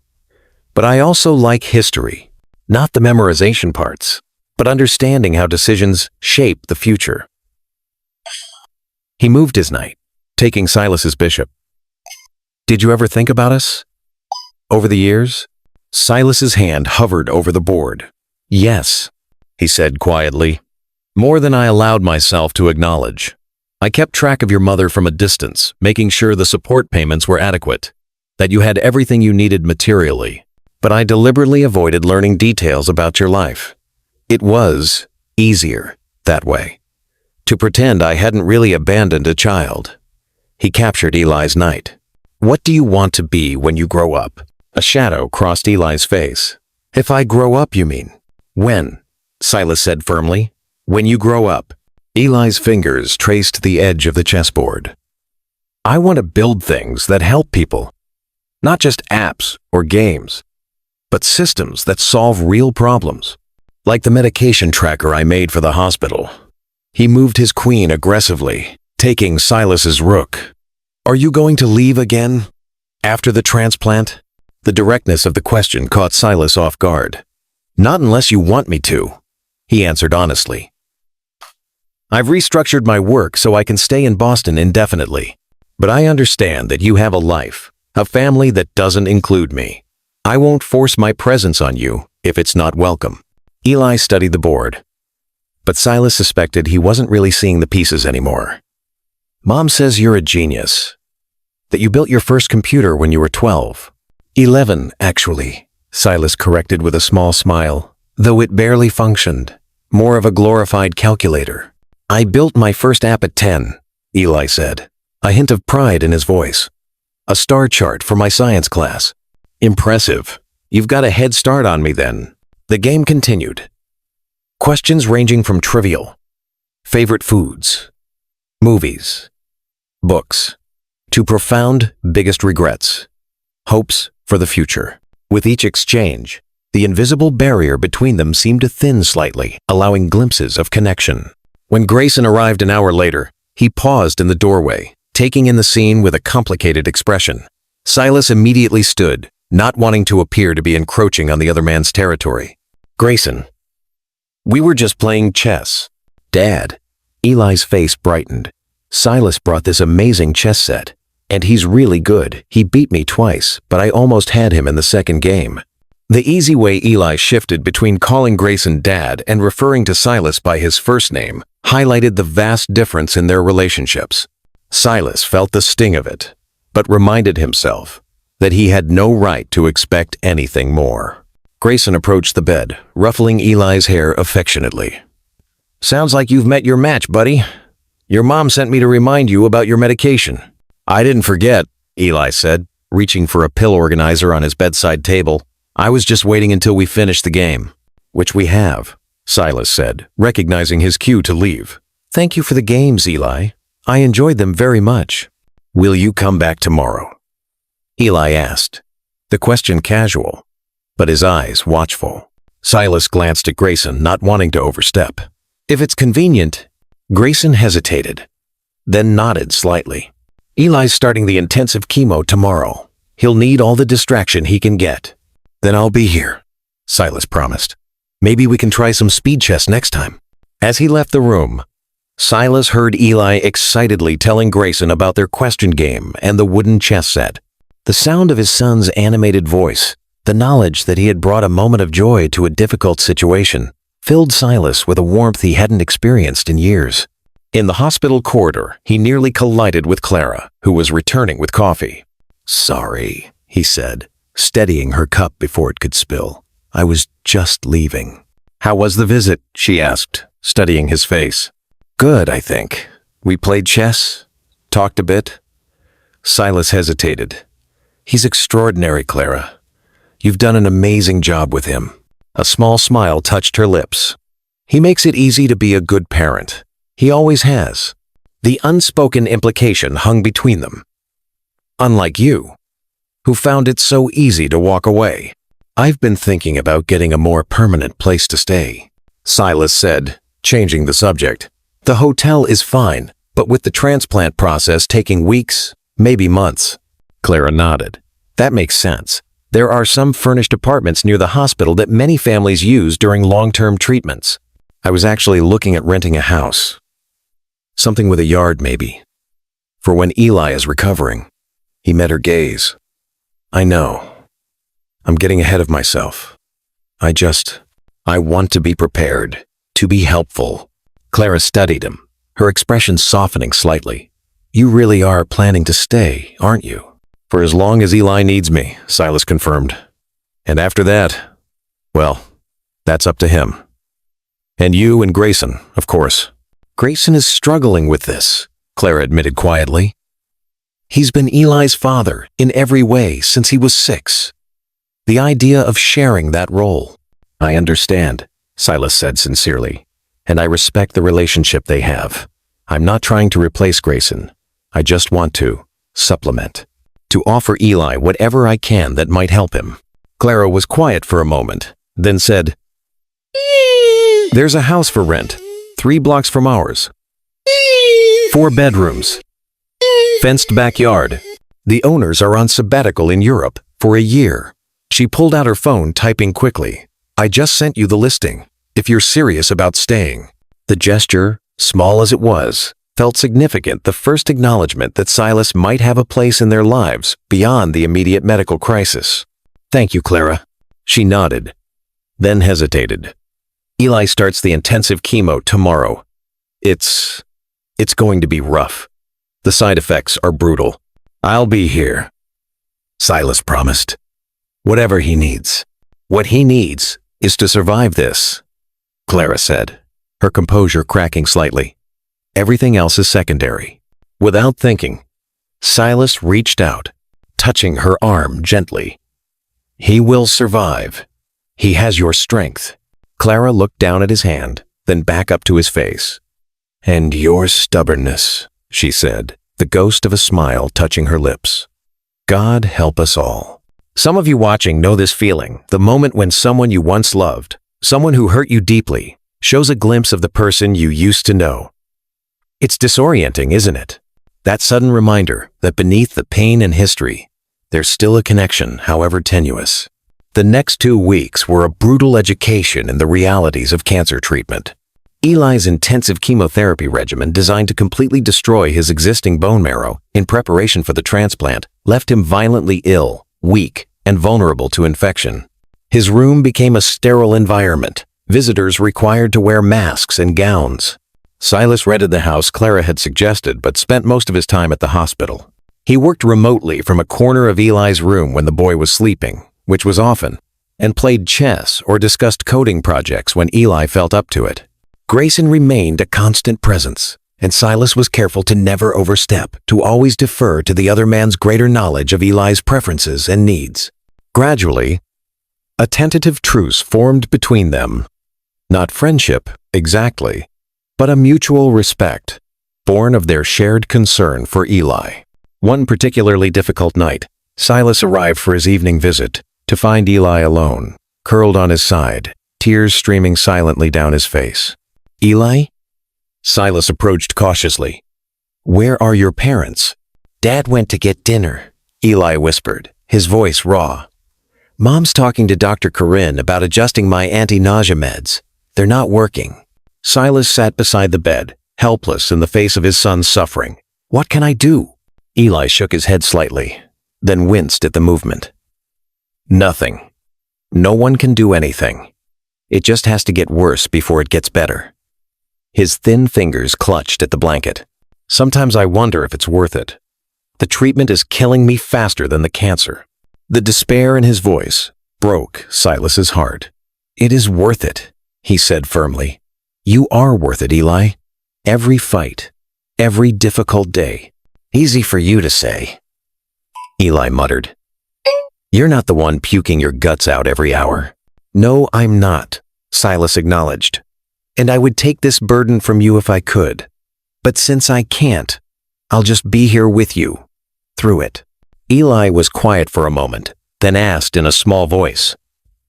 But I also like history. Not the memorization parts, but understanding how decisions shape the future. He moved his knight, taking Silas's bishop. Did you ever think about us? Over the years? Silas's hand hovered over the board. Yes, he said quietly. More than I allowed myself to acknowledge. I kept track of your mother from a distance, making sure the support payments were adequate, that you had everything you needed materially. But I deliberately avoided learning details about your life. It was easier that way, to pretend I hadn't really abandoned a child. He captured Eli's night. What do you want to be when you grow up? A shadow crossed Eli's face. If I grow up, you mean? When? Silas said firmly. When you grow up. Eli's fingers traced the edge of the chessboard. I want to build things that help people. Not just apps or games, but systems that solve real problems. Like the medication tracker I made for the hospital. He moved his queen aggressively, taking Silas's rook. Are you going to leave again? After the transplant? The directness of the question caught Silas off guard. Not unless you want me to, he answered honestly. I've restructured my work so I can stay in Boston indefinitely. But I understand that you have a life, a family that doesn't include me. I won't force my presence on you if it's not welcome. Eli studied the board. But Silas suspected he wasn't really seeing the pieces anymore. Mom says you're a genius. That you built your first computer when you were 12. 11, actually, Silas corrected with a small smile, though it barely functioned. More of a glorified calculator. I built my first app at 10, Eli said, a hint of pride in his voice. A star chart for my science class. Impressive. You've got a head start on me then. The game continued. Questions ranging from trivial, favorite foods, movies, books, to profound biggest regrets, hopes for the future. With each exchange, the invisible barrier between them seemed to thin slightly, allowing glimpses of connection. When Grayson arrived an hour later, he paused in the doorway, taking in the scene with a complicated expression. Silas immediately stood, not wanting to appear to be encroaching on the other man's territory. Grayson. We were just playing chess. Dad. Eli's face brightened. Silas brought this amazing chess set. And he's really good. He beat me twice, but I almost had him in the second game. The easy way Eli shifted between calling Grayson Dad and referring to Silas by his first name highlighted the vast difference in their relationships. Silas felt the sting of it, but reminded himself that he had no right to expect anything more. Grayson approached the bed, ruffling Eli's hair affectionately. Sounds like you've met your match, buddy. Your mom sent me to remind you about your medication. I didn't forget, Eli said, reaching for a pill organizer on his bedside table. I was just waiting until we finished the game. Which we have, Silas said, recognizing his cue to leave. Thank you for the games, Eli. I enjoyed them very much. Will you come back tomorrow? Eli asked, the question casual, but his eyes watchful. Silas glanced at Grayson, not wanting to overstep. If it's convenient. Grayson hesitated, then nodded slightly. Eli's starting the intensive chemo tomorrow. He'll need all the distraction he can get. Then I'll be here, Silas promised. Maybe we can try some speed chess next time. As he left the room, Silas heard Eli excitedly telling Grayson about their question game and the wooden chess set. The sound of his son's animated voice, the knowledge that he had brought a moment of joy to a difficult situation, filled Silas with a warmth he hadn't experienced in years. In the hospital corridor, he nearly collided with Clara, who was returning with coffee. Sorry, he said, steadying her cup before it could spill. I was just leaving. How was the visit? She asked, studying his face. Good, I think. We played chess, talked a bit. Silas hesitated. He's extraordinary, Clara. You've done an amazing job with him. A small smile touched her lips. He makes it easy to be a good parent. He always has. The unspoken implication hung between them. Unlike you, who found it so easy to walk away. I've been thinking about getting a more permanent place to stay, Silas said, changing the subject. The hotel is fine, but with the transplant process taking weeks, maybe months. Clara nodded. That makes sense. There are some furnished apartments near the hospital that many families use during long-term treatments. I was actually looking at renting a house. Something with a yard, maybe. for when Eli is recovering. He met her gaze. I know. I'm getting ahead of myself. I want to be prepared, to be helpful. Clara studied him, her expression softening slightly. You really are planning to stay, aren't you? For as long as Eli needs me, Silas confirmed. And after that, well, that's up to him. And you and Grayson, of course. Grayson is struggling with this, Clara admitted quietly. He's been Eli's father in every way since he was 6. The idea of sharing that role. I understand, Silas said sincerely, and I respect the relationship they have. I'm not trying to replace Grayson. I just want to supplement, to offer Eli whatever I can that might help him. Clara was quiet for a moment, then said, There's a house for rent, 3 blocks from ours. 4 bedrooms. Fenced backyard. The owners are on sabbatical in Europe for a year. She pulled out her phone, typing quickly. I just sent you the listing, if you're serious about staying. The gesture, small as it was, felt significant, the first acknowledgement that Silas might have a place in their lives beyond the immediate medical crisis. Thank you, Clara. She nodded, then hesitated. Eli starts the intensive chemo tomorrow. It's going to be rough. The side effects are brutal. I'll be here, Silas promised. Whatever he needs. What he needs is to survive this, Clara said, her composure cracking slightly. Everything else is secondary. Without thinking, Silas reached out, touching her arm gently. He will survive. He has your strength. Clara looked down at his hand, then back up to his face. And your stubbornness, she said, the ghost of a smile touching her lips. God help us all. Some of you watching know this feeling, the moment when someone you once loved, someone who hurt you deeply, shows a glimpse of the person you used to know. It's disorienting, isn't it? That sudden reminder that beneath the pain and history, there's still a connection, however tenuous. The next 2 weeks were a brutal education in the realities of cancer treatment. Eli's intensive chemotherapy regimen, designed to completely destroy his existing bone marrow in preparation for the transplant, left him violently ill, weak, and vulnerable to infection. His room became a sterile environment, visitors required to wear masks and gowns. Silas rented the house Clara had suggested, but spent most of his time at the hospital. He worked remotely from a corner of Eli's room when the boy was sleeping, which was often, and played chess or discussed coding projects when Eli felt up to it. Grayson remained a constant presence, and Silas was careful to never overstep, to always defer to the other man's greater knowledge of Eli's preferences and needs. Gradually, a tentative truce formed between them. Not friendship, exactly, but a mutual respect, born of their shared concern for Eli. One particularly difficult night, Silas arrived for his evening visit, to find Eli alone, curled on his side, tears streaming silently down his face. Eli? Silas approached cautiously. Where are your parents? Dad went to get dinner, Eli whispered, his voice raw. Mom's talking to Dr. Corinne about adjusting my anti-nausea meds. They're not working. Silas sat beside the bed, helpless in the face of his son's suffering. What can I do? Eli shook his head slightly, then winced at the movement. Nothing. No one can do anything. It just has to get worse before it gets better. His thin fingers clutched at the blanket. Sometimes I wonder if it's worth it. The treatment is killing me faster than the cancer. The despair in his voice broke Silas's heart. It is worth it, he said firmly. You are worth it, Eli. Every fight, every difficult day. Easy for you to say, Eli muttered. You're not the one puking your guts out every hour. No, I'm not, Silas acknowledged. And I would take this burden from you if I could. But since I can't, I'll just be here with you, through it. Eli was quiet for a moment, then asked in a small voice,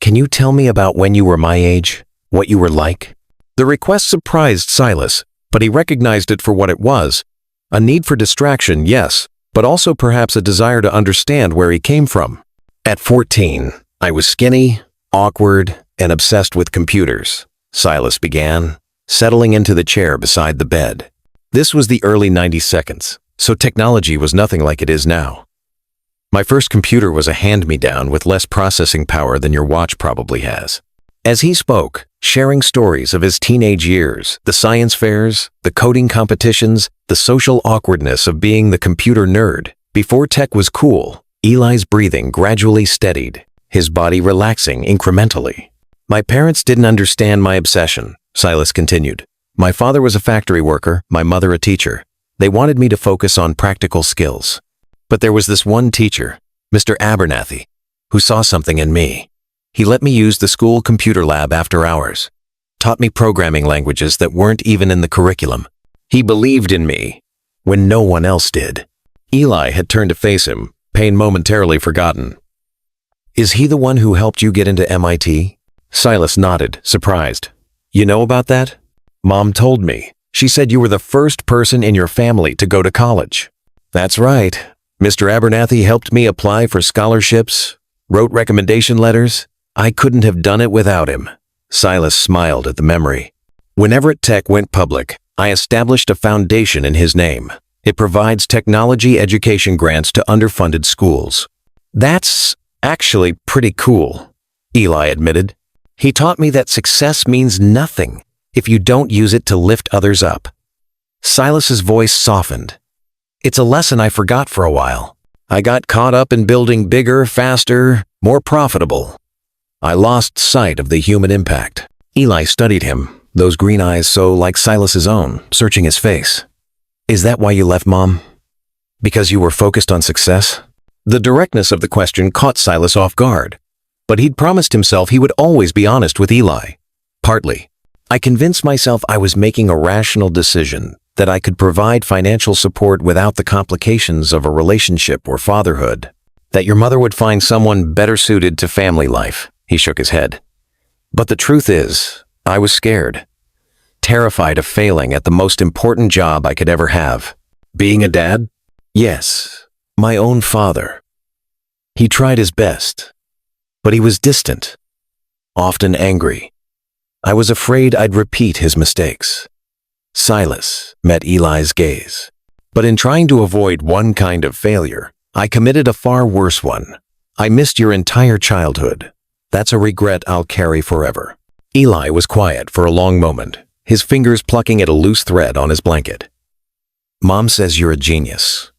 Can you tell me about when you were my age, what you were like? The request surprised Silas, but he recognized it for what it was. A need for distraction, yes, but also perhaps a desire to understand where he came from. At 14, I was skinny, awkward, and obsessed with computers, Silas began, settling into the chair beside the bed. This was the early 90 seconds, So technology was nothing like it is now. My first computer was a hand-me-down with less processing power than your watch probably has. As he spoke, sharing stories of his teenage years, the science fairs, the coding competitions, the social awkwardness of being the computer nerd, before tech was cool, Eli's breathing gradually steadied, his body relaxing incrementally. My parents didn't understand my obsession, Silas continued. My father was a factory worker, my mother a teacher. They wanted me to focus on practical skills. But there was this one teacher, Mr. Abernathy, who saw something in me. He let me use the school computer lab after hours, taught me programming languages that weren't even in the curriculum. He believed in me when no one else did. Eli had turned to face him, pain momentarily forgotten. Is he the one who helped you get into MIT? Silas nodded, surprised. You know about that? Mom told me. She said you were the first person in your family to go to college. That's right. Mr. Abernathy helped me apply for scholarships, wrote recommendation letters. I couldn't have done it without him. Silas smiled at the memory. When Everett Tech went public, I established a foundation in his name. It provides technology education grants to underfunded schools. That's actually pretty cool, Eli admitted. He taught me that success means nothing if you don't use it to lift others up. Silas's voice softened. It's a lesson I forgot for a while. I got caught up in building bigger, faster, more profitable. I lost sight of the human impact. Eli studied him, those green eyes so like Silas's own, searching his face. Is that why you left, Mom? Because you were focused on success? The directness of the question caught Silas off guard, but he'd promised himself he would always be honest with Eli. Partly. I convinced myself I was making a rational decision, that I could provide financial support without the complications of a relationship or fatherhood, that your mother would find someone better suited to family life. He shook his head. But the truth is, I was scared, terrified of failing at the most important job I could ever have. Being a dad? Yes, my own father. He tried his best, but he was distant, often angry. I was afraid I'd repeat his mistakes. Silas met Eli's gaze. But in trying to avoid one kind of failure, I committed a far worse one. I missed your entire childhood. That's a regret I'll carry forever. Eli was quiet for a long moment, his fingers plucking at a loose thread on his blanket. Mom says you're a genius,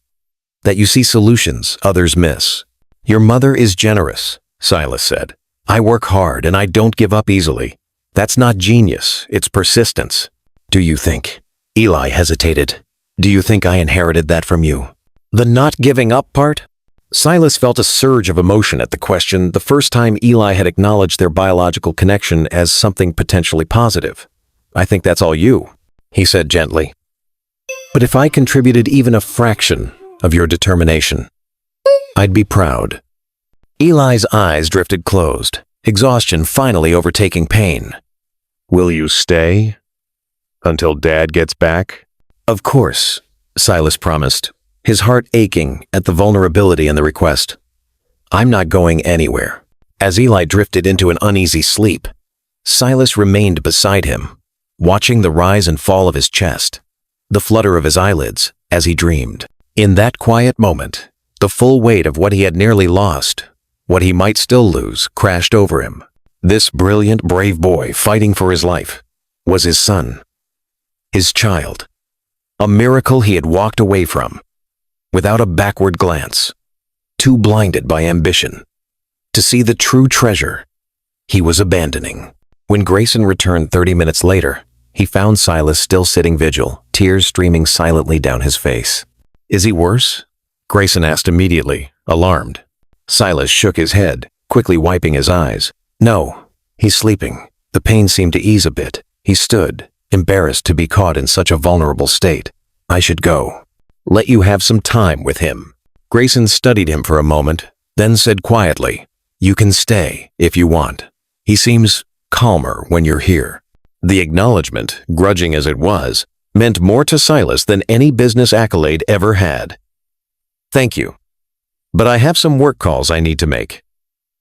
that you see solutions others miss. Your mother is generous, Silas said. I work hard and I don't give up easily. That's not genius, it's persistence. Do you think? Eli hesitated. Do you think I inherited that from you? The not giving up part? Silas felt a surge of emotion at the question, the first time Eli had acknowledged their biological connection as something potentially positive. I think that's all you, he said gently. But if I contributed even a fraction of your determination, I'd be proud. Eli's eyes drifted closed, exhaustion finally overtaking pain. Will you stay until Dad gets back? Of course, Silas promised, his heart aching at the vulnerability in the request. I'm not going anywhere. As Eli drifted into an uneasy sleep, Silas remained beside him, watching the rise and fall of his chest, the flutter of his eyelids as he dreamed. In that quiet moment, the full weight of what he had nearly lost, what he might still lose, crashed over him. This brilliant, brave boy fighting for his life was his son, his child, a miracle he had walked away from, without a backward glance, too blinded by ambition to see the true treasure he was abandoning. When Grayson returned 30 minutes later, he found Silas still sitting vigil, tears streaming silently down his face. Is he worse? Grayson asked immediately, alarmed. Silas shook his head, quickly wiping his eyes. No, he's sleeping. The pain seemed to ease a bit. He stood, embarrassed to be caught in such a vulnerable state. I should go. Let you have some time with him. Grayson studied him for a moment, then said quietly, You can stay if you want. He seems calmer when you're here. The acknowledgement, grudging as it was, meant more to Silas than any business accolade ever had. Thank you. But I have some work calls I need to make.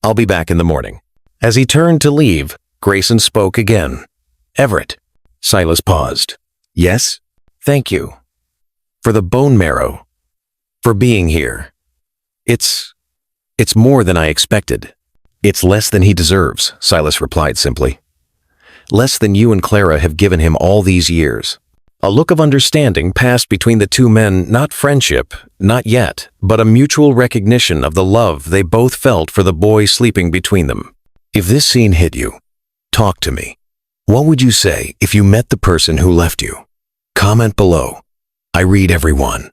I'll be back in the morning. As he turned to leave, Grayson spoke again. Everett. Silas paused. Yes? Thank you. For the bone marrow for being here. It's more than I expected. It's less than he deserves, Silas replied simply. Less than you and Clara have given him all these years. A look of understanding passed between the two men, not friendship, not yet, but a mutual recognition of the love they both felt for the boy sleeping between them. If this scene hit you, talk to me. What would you say if you met the person who left you? Comment below. I read everyone.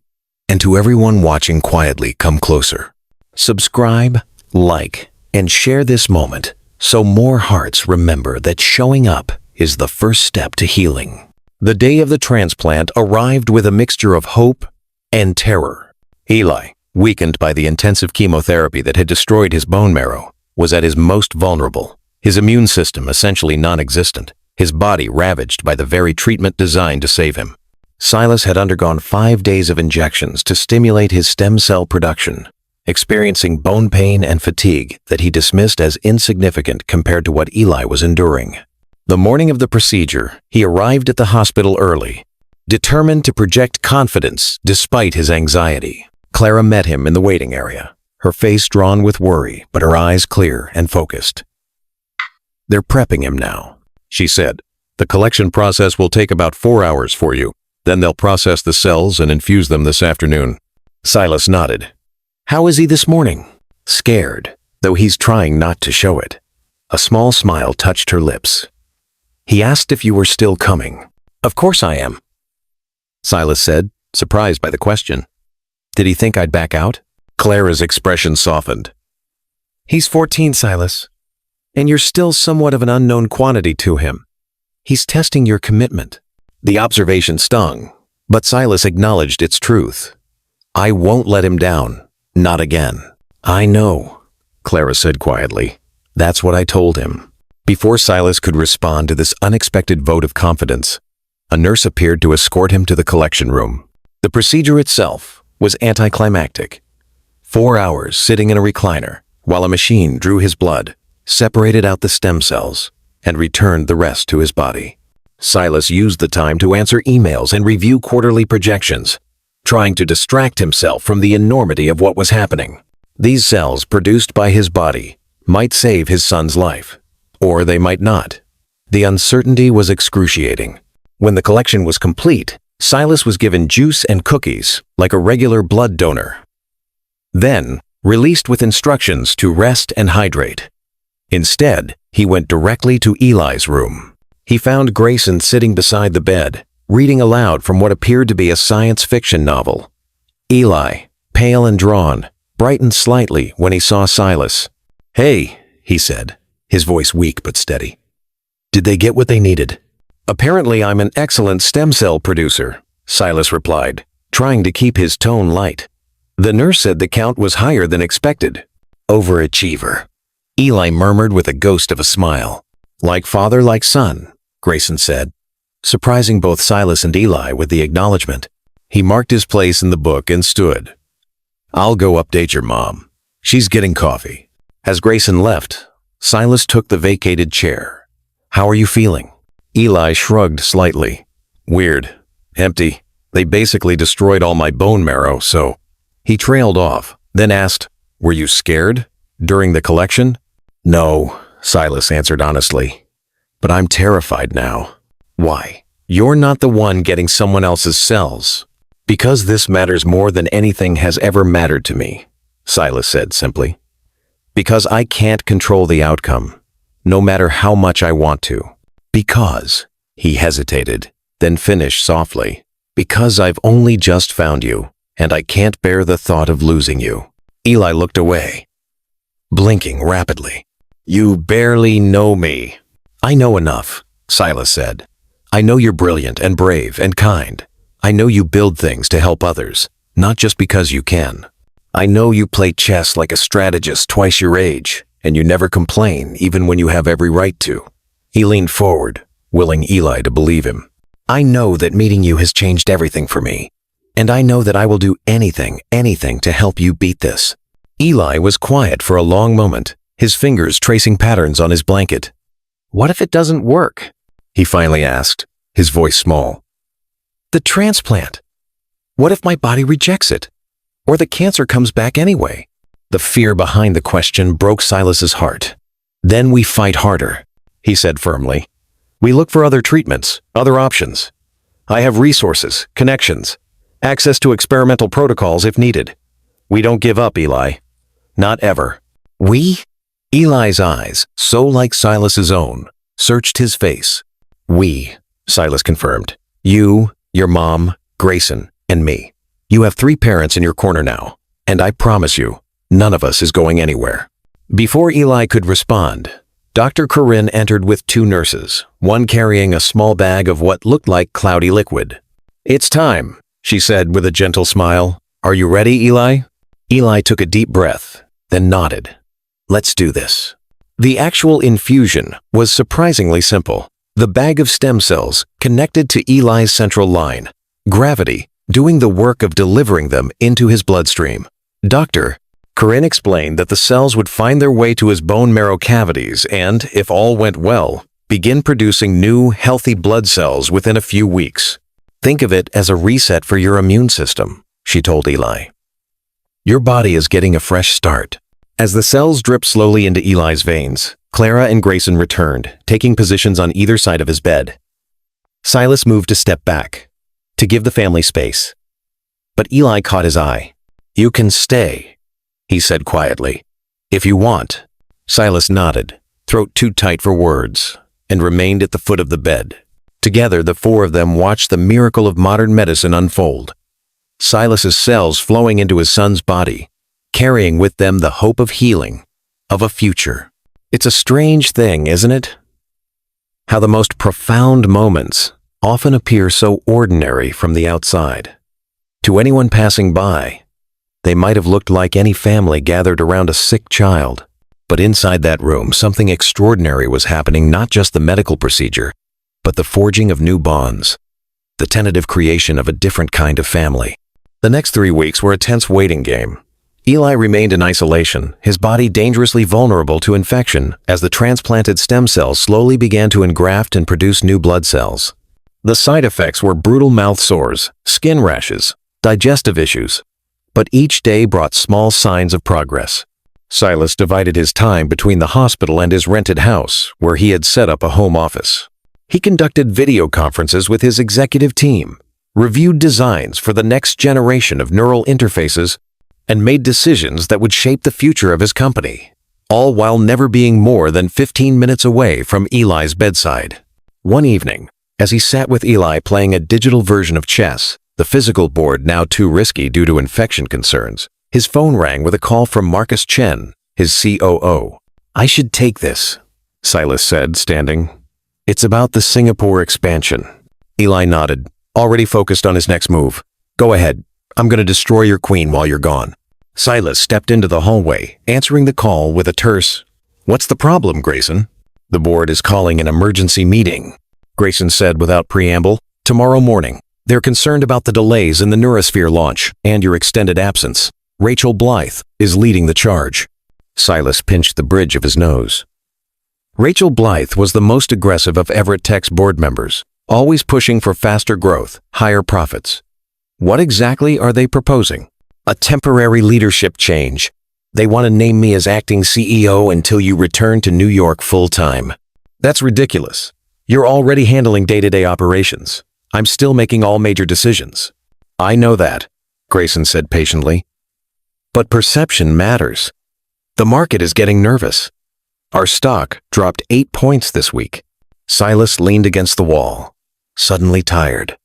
And to everyone watching quietly, come closer. Subscribe, like, and share this moment so more hearts remember that showing up is the first step to healing. The day of the transplant arrived with a mixture of hope and terror. Eli, weakened by the intensive chemotherapy that had destroyed his bone marrow, was at his most vulnerable, his immune system essentially non-existent, his body ravaged by the very treatment designed to save him. Silas had undergone 5 days of injections to stimulate his stem cell production, experiencing bone pain and fatigue that he dismissed as insignificant compared to what Eli was enduring. The morning of the procedure, he arrived at the hospital early, determined to project confidence despite his anxiety. Clara met him in the waiting area, her face drawn with worry, but her eyes clear and focused. "They're prepping him now," she said. "The collection process will take about 4 hours for you. Then they'll process the cells and infuse them this afternoon." Silas nodded. "How is he this morning?" "Scared, though he's trying not to show it." A small smile touched her lips. "He asked if you were still coming." "Of course I am," Silas said, surprised by the question. "Did he think I'd back out?" Clara's expression softened. "He's 14, Silas, and you're still somewhat of an unknown quantity to him. He's testing your commitment." The observation stung, but Silas acknowledged its truth. "I won't let him down. Not again." "I know," Clara said quietly. "That's what I told him." Before Silas could respond to this unexpected vote of confidence, a nurse appeared to escort him to the collection room. The procedure itself was anticlimactic. 4 hours sitting in a recliner while a machine drew his blood, separated out the stem cells, and returned the rest to his body. Silas used the time to answer emails and review quarterly projections, trying to distract himself from the enormity of what was happening. These cells produced by his body might save his son's life, or they might not. The uncertainty was excruciating. When the collection was complete, Silas was given juice and cookies like a regular blood donor. Then, released with instructions to rest and hydrate. Instead, he went directly to Eli's room. He found Grayson sitting beside the bed, reading aloud from what appeared to be a science fiction novel. Eli, pale and drawn, brightened slightly when he saw Silas. "Hey," he said, his voice weak but steady. "Did they get what they needed?" "Apparently I'm an excellent stem cell producer," Silas replied, trying to keep his tone light. "The nurse said the count was higher than expected." "Overachiever," Eli murmured with a ghost of a smile. "Like father, like son," Grayson said, surprising both Silas and Eli with the acknowledgement. He marked his place in the book and stood. "I'll go update your mom. She's getting coffee." As Grayson left, Silas took the vacated chair. "How are you feeling?" Eli shrugged slightly. "Weird. Empty. They basically destroyed all my bone marrow, so..." He trailed off, then asked, "Were you scared? During the collection?" "No," Silas answered honestly. "But I'm terrified now." "Why?" "You're not the one getting someone else's cells." "Because this matters more than anything has ever mattered to me," Silas said simply. "Because I can't control the outcome, no matter how much I want to. Because," he hesitated, then finished softly, "because I've only just found you, and I can't bear the thought of losing you." Eli looked away, blinking rapidly. "You barely know me." "I know enough," Silas said. "I know you're brilliant and brave and kind. I know you build things to help others, not just because you can. I know you play chess like a strategist twice your age, and you never complain even when you have every right to." He leaned forward, willing Eli to believe him. "I know that meeting you has changed everything for me, and I know that I will do anything to help you beat this." Eli was quiet for a long moment, his fingers tracing patterns on his blanket. "What if it doesn't work?" he finally asked, his voice small. "The transplant. What if my body rejects it? Or the cancer comes back anyway? The fear behind the question broke Silas's heart. Then we fight harder, he said firmly. We look for other treatments, other options. I have resources, connections, access to experimental protocols if needed. We don't give up, Eli. Not ever. We? Eli's eyes, so like Silas's own, searched his face. We, Silas confirmed. You, your mom, Grayson, and me. You have 3 parents in your corner now, and I promise you, none of us is going anywhere. Before Eli could respond, Dr. Corinne entered with 2 nurses, one carrying a small bag of what looked like cloudy liquid. It's time, she said with a gentle smile. Are you ready, Eli? Eli took a deep breath, then nodded. Let's do this. The actual infusion was surprisingly simple. The bag of stem cells connected to Eli's central line, gravity doing the work of delivering them into his bloodstream. Dr. Corinne explained that the cells would find their way to his bone marrow cavities and, if all went well, begin producing new, healthy blood cells within a few weeks. Think of it as a reset for your immune system, she told Eli. Your body is getting a fresh start. As the cells dripped slowly into Eli's veins, Clara and Grayson returned, taking positions on either side of his bed. Silas moved a step back, to give the family space. But Eli caught his eye. You can stay, he said quietly. If you want. Silas nodded, throat too tight for words, and remained at the foot of the bed. Together, the 4 of them watched the miracle of modern medicine unfold. Silas's cells flowing into his son's body, carrying with them the hope of healing, of a future. It's a strange thing, isn't it? How the most profound moments often appear so ordinary from the outside. To anyone passing by, they might have looked like any family gathered around a sick child. But inside that room, something extraordinary was happening, not just the medical procedure, but the forging of new bonds, the tentative creation of a different kind of family. The next 3 weeks were a tense waiting game. Eli remained in isolation, his body dangerously vulnerable to infection as the transplanted stem cells slowly began to engraft and produce new blood cells. The side effects were brutal mouth sores, skin rashes, digestive issues, but each day brought small signs of progress. Silas divided his time between the hospital and his rented house, where he had set up a home office. He conducted video conferences with his executive team, reviewed designs for the next generation of neural interfaces, and made decisions that would shape the future of his company, all while never being more than 15 minutes away from Eli's bedside. One evening, as he sat with Eli playing a digital version of chess, the physical board now too risky due to infection concerns, his phone rang with a call from Marcus Chen, his COO. I should take this, Silas said, standing. It's about the Singapore expansion. Eli nodded, already focused on his next move. Go ahead. I'm going to destroy your queen while you're gone. Silas stepped into the hallway, answering the call with a terse, What's the problem, Grayson? The board is calling an emergency meeting, Grayson said without preamble. Tomorrow morning. They're concerned about the delays in the Neurosphere launch and your extended absence. Rachel Blythe is leading the charge. Silas pinched the bridge of his nose. Rachel Blythe was the most aggressive of Everett Tech's board members, always pushing for faster growth, higher profits. What exactly are they proposing? A temporary leadership change. They want to name me as acting CEO until you return to New York full-time. That's ridiculous. You're already handling day-to-day operations. I'm still making all major decisions. I know that, Grayson said patiently. But perception matters. The market is getting nervous. Our stock dropped 8 points this week. Silas leaned against the wall, suddenly tired.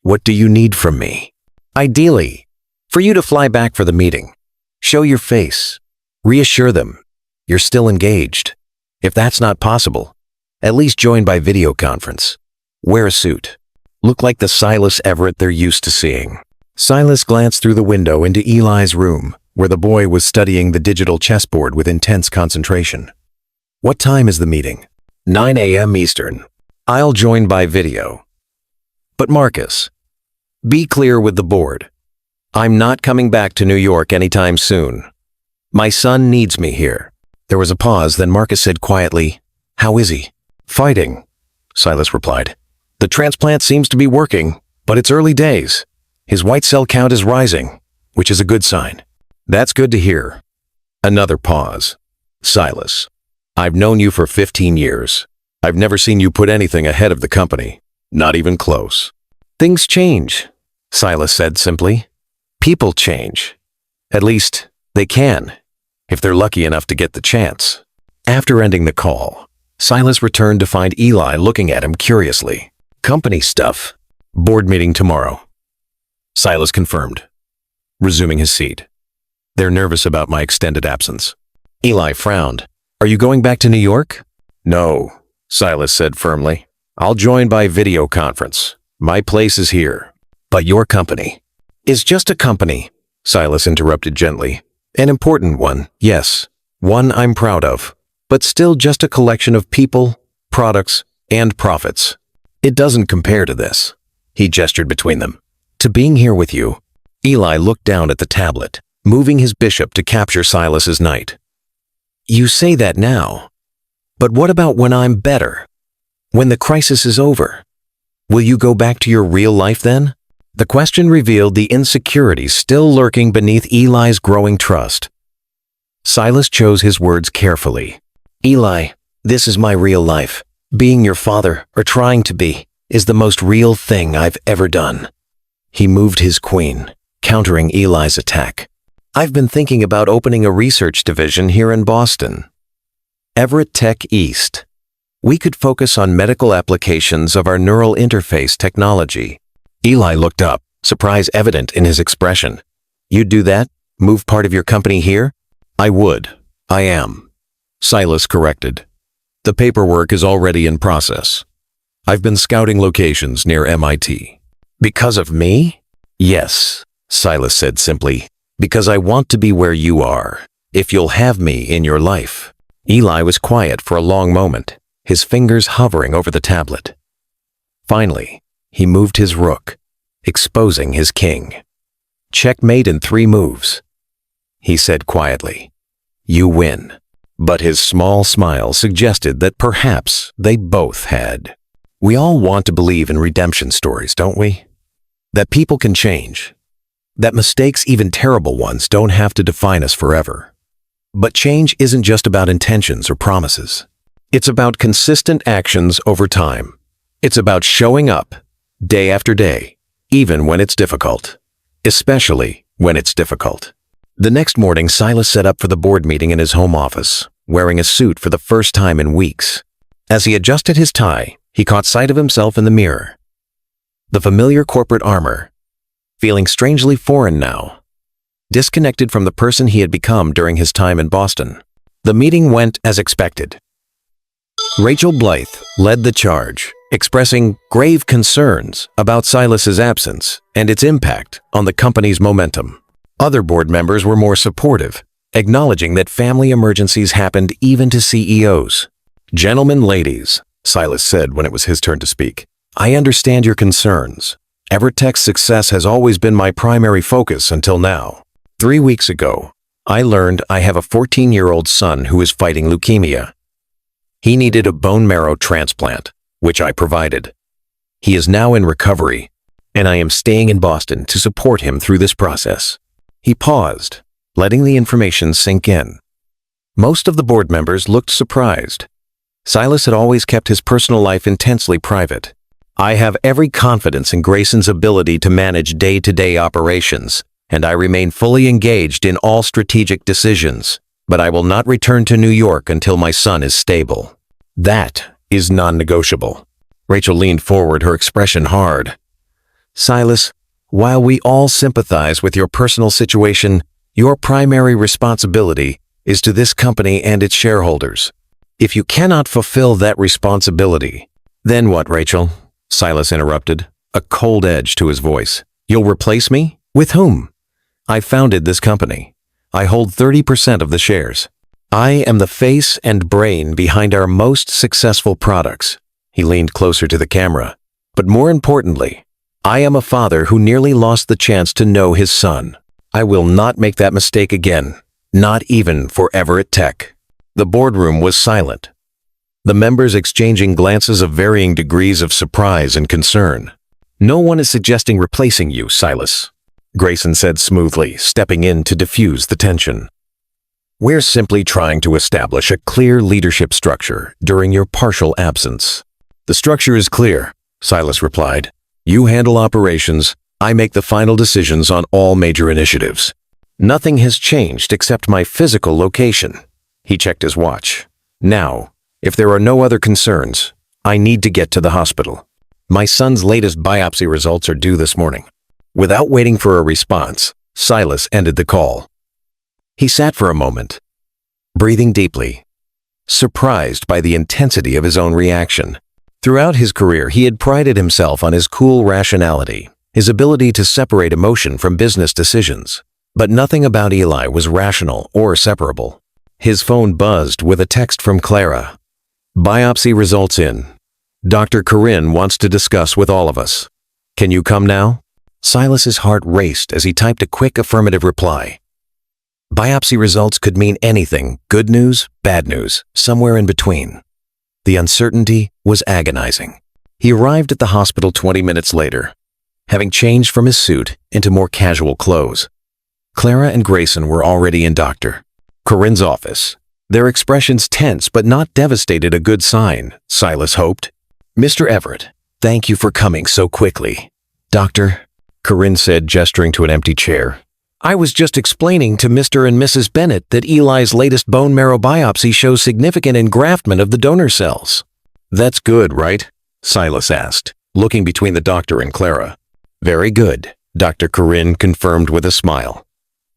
What do you need from me? Ideally, for you to fly back for the meeting. Show your face. Reassure them. You're still engaged. If that's not possible, at least join by video conference. Wear a suit. Look like the Silas Everett they're used to seeing. Silas glanced through the window into Eli's room, where the boy was studying the digital chessboard with intense concentration. What time is the meeting? 9 a.m. Eastern. I'll join by video. But Marcus, be clear with the board. I'm not coming back to New York anytime soon. My son needs me here. There was a pause, then Marcus said quietly, How is he? Fighting, Silas replied. The transplant seems to be working, but it's early days. His white cell count is rising, which is a good sign. That's good to hear. Another pause. Silas, I've known you for 15 years. I've never seen you put anything ahead of the company, not even close. Things change, Silas said simply. People change. At least, they can, if they're lucky enough to get the chance. After ending the call, Silas returned to find Eli looking at him curiously. Company stuff. Board meeting tomorrow. Silas confirmed, resuming his seat. They're nervous about my extended absence. Eli frowned. Are you going back to New York? No, Silas said firmly. I'll join by video conference. My place is here. But your company is just a company, Silas interrupted gently. An important one, yes. One I'm proud of. But still just a collection of people, products, and profits. It doesn't compare to this. He gestured between them. To being here with you. Eli looked down at the tablet, moving his bishop to capture Silas's knight. You say that now. But what about when I'm better? When the crisis is over? Will you go back to your real life then? The question revealed the insecurities still lurking beneath Eli's growing trust. Silas chose his words carefully. Eli, this is my real life. Being your father, or trying to be, is the most real thing I've ever done. He moved his queen, countering Eli's attack. I've been thinking about opening a research division here in Boston. Everett Tech East. We could focus on medical applications of our neural interface technology. Eli looked up, surprise evident in his expression. You'd do that? Move part of your company here? I would. I am. Silas corrected. The paperwork is already in process. I've been scouting locations near MIT. Because of me? Yes, Silas said simply. Because I want to be where you are, if you'll have me in your life. Eli was quiet for a long moment, his fingers hovering over the tablet. Finally, he moved his rook, exposing his king. Checkmate in 3 moves. He said quietly, you win. But his small smile suggested that perhaps they both had. We all want to believe in redemption stories, don't we? That people can change. That mistakes, even terrible ones, don't have to define us forever. But change isn't just about intentions or promises. It's about consistent actions over time. It's about showing up, day after day, even when it's difficult. Especially when it's difficult. The next morning, Silas set up for the board meeting in his home office, wearing a suit for the first time in weeks. As he adjusted his tie, he caught sight of himself in the mirror. The familiar corporate armor, feeling strangely foreign now, disconnected from the person he had become during his time in Boston. The meeting went as expected. Rachel Blythe led the charge, expressing grave concerns about Silas's absence and its impact on the company's momentum. Other board members were more supportive, acknowledging that family emergencies happened even to CEOs. Gentlemen, ladies, Silas said when it was his turn to speak, I understand your concerns. Everett Tech's success has always been my primary focus until now. 3 weeks ago, I learned I have a 14-year-old son who is fighting leukemia. He needed a bone marrow transplant, which I provided. He is now in recovery, and I am staying in Boston to support him through this process. He paused, letting the information sink in. Most of the board members looked surprised. Silas had always kept his personal life intensely private. I have every confidence in Grayson's ability to manage day-to-day operations, and I remain fully engaged in all strategic decisions, but I will not return to New York until my son is stable. That is non-negotiable. Rachel leaned forward, her expression hard. Silas, while we all sympathize with your personal situation, your primary responsibility is to this company and its shareholders. If you cannot fulfill that responsibility, then what, Rachel? Silas interrupted, a cold edge to his voice. You'll replace me? With whom? I founded this company. I hold 30% of the shares. I am the face and brain behind our most successful products. He leaned closer to the camera. But more importantly, I am a father who nearly lost the chance to know his son. I will not make that mistake again, not even for Everett Tech. The boardroom was silent, the members exchanging glances of varying degrees of surprise and concern. No one is suggesting replacing you, Silas. Grayson said smoothly, stepping in to diffuse the tension. "We're simply trying to establish a clear leadership structure during your partial absence." "The structure is clear," Silas replied. "You handle operations, I make the final decisions on all major initiatives. Nothing has changed except my physical location." He checked his watch. "Now, if there are no other concerns, I need to get to the hospital. My son's latest biopsy results are due this morning." Without waiting for a response, Silas ended the call. He sat for a moment, breathing deeply, surprised by the intensity of his own reaction. Throughout his career, he had prided himself on his cool rationality, his ability to separate emotion from business decisions. But nothing about Eli was rational or separable. His phone buzzed with a text from Clara. "Biopsy results in. Dr. Corinne wants to discuss with all of us. Can you come now?" Silas's heart raced as he typed a quick affirmative reply. Biopsy results could mean anything, good news, bad news, somewhere in between. The uncertainty was agonizing. He arrived at the hospital 20 minutes later, having changed from his suit into more casual clothes. Clara and Grayson were already in Dr. Corinne's office. Their expressions tense but not devastated, a good sign, Silas hoped. "Mr. Everett, thank you for coming so quickly." "Doctor," Corinne said, gesturing to an empty chair. "I was just explaining to Mr. and Mrs. Bennett that Eli's latest bone marrow biopsy shows significant engraftment of the donor cells." "That's good, right?" Silas asked, looking between the doctor and Clara. "Very good," Dr. Corinne confirmed with a smile.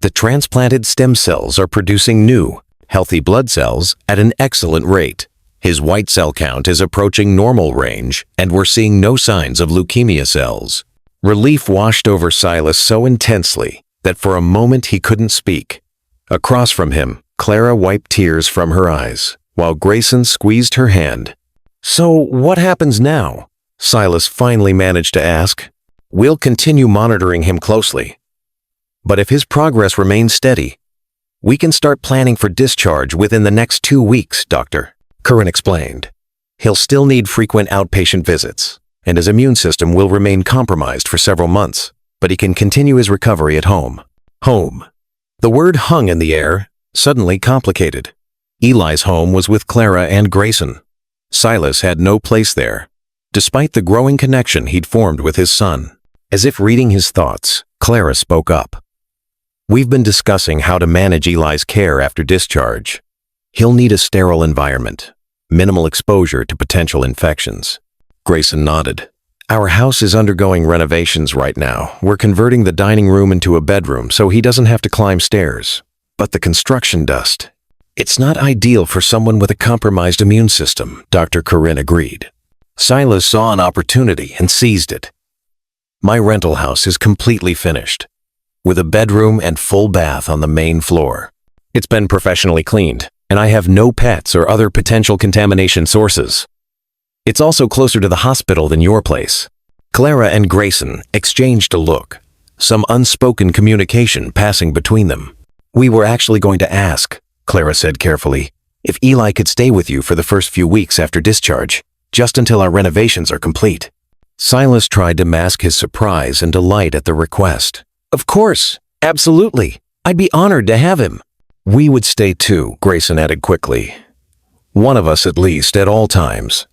"The transplanted stem cells are producing new, healthy blood cells at an excellent rate. His white cell count is approaching normal range, and we're seeing no signs of leukemia cells." Relief washed over Silas so intensely that for a moment he couldn't speak. Across from him, Clara wiped tears from her eyes, while Grayson squeezed her hand. "So what happens now?" Silas finally managed to ask. "We'll continue monitoring him closely. But if his progress remains steady, we can start planning for discharge within the next 2 weeks, Doctor," Corinne explained. "He'll still need frequent outpatient visits, and his immune system will remain compromised for several months, but he can continue his recovery at home." Home. The word hung in the air, suddenly complicated. Eli's home was with Clara and Grayson. Silas had no place there, despite the growing connection he'd formed with his son. As if reading his thoughts, Clara spoke up. "We've been discussing how to manage Eli's care after discharge. He'll need a sterile environment, minimal exposure to potential infections." Grayson nodded. "Our house is undergoing renovations right now. We're converting the dining room into a bedroom so he doesn't have to climb stairs. But the construction dust. It's not ideal for someone with a compromised immune system," Dr. Corinne agreed. Silas saw an opportunity and seized it. "My rental house is completely finished, with a bedroom and full bath on the main floor. It's been professionally cleaned, and I have no pets or other potential contamination sources. It's also closer to the hospital than your place." Clara and Grayson exchanged a look, some unspoken communication passing between them. "We were actually going to ask," Clara said carefully, "if Eli could stay with you for the first few weeks after discharge, just until our renovations are complete." Silas tried to mask his surprise and delight at the request. "Of course, absolutely. I'd be honored to have him." "We would stay too," Grayson added quickly. "One of us at least, at all times.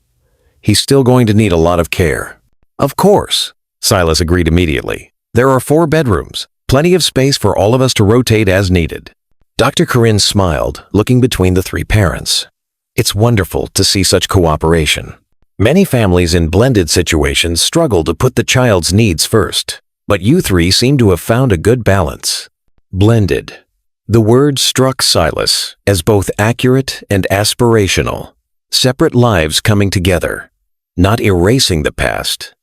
He's still going to need a lot of care." "Of course," Silas agreed immediately. "There are 4 bedrooms, plenty of space for all of us to rotate as needed." Dr. Corinne smiled, looking between the 3 parents. "It's wonderful to see such cooperation. Many families in blended situations struggle to put the child's needs first, but you 3 seem to have found a good balance." Blended. The word struck Silas as both accurate and aspirational. Separate lives coming together, not erasing the past,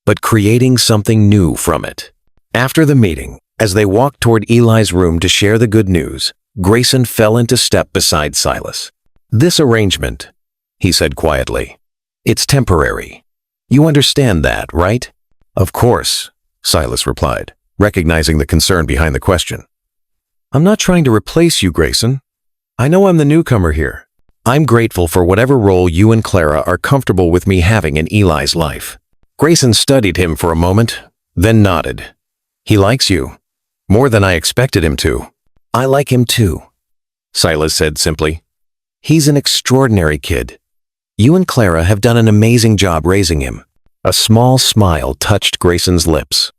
but creating something new from it. After the meeting, as they walked toward Eli's room to share the good news, Grayson fell into step beside Silas. "This arrangement," he said quietly, "it's temporary. You understand that, right?" "Of course," Silas replied, recognizing the concern behind the question. "I'm not trying to replace you, Grayson. I know I'm the newcomer here. I'm grateful for whatever role you and Clara are comfortable with me having in Eli's life." Grayson studied him for a moment, then nodded. "He likes you," More than I expected him to. I like him too, Silas said simply. He's an extraordinary kid. You and Clara have done an amazing job raising him. A small smile touched Grayson's lips.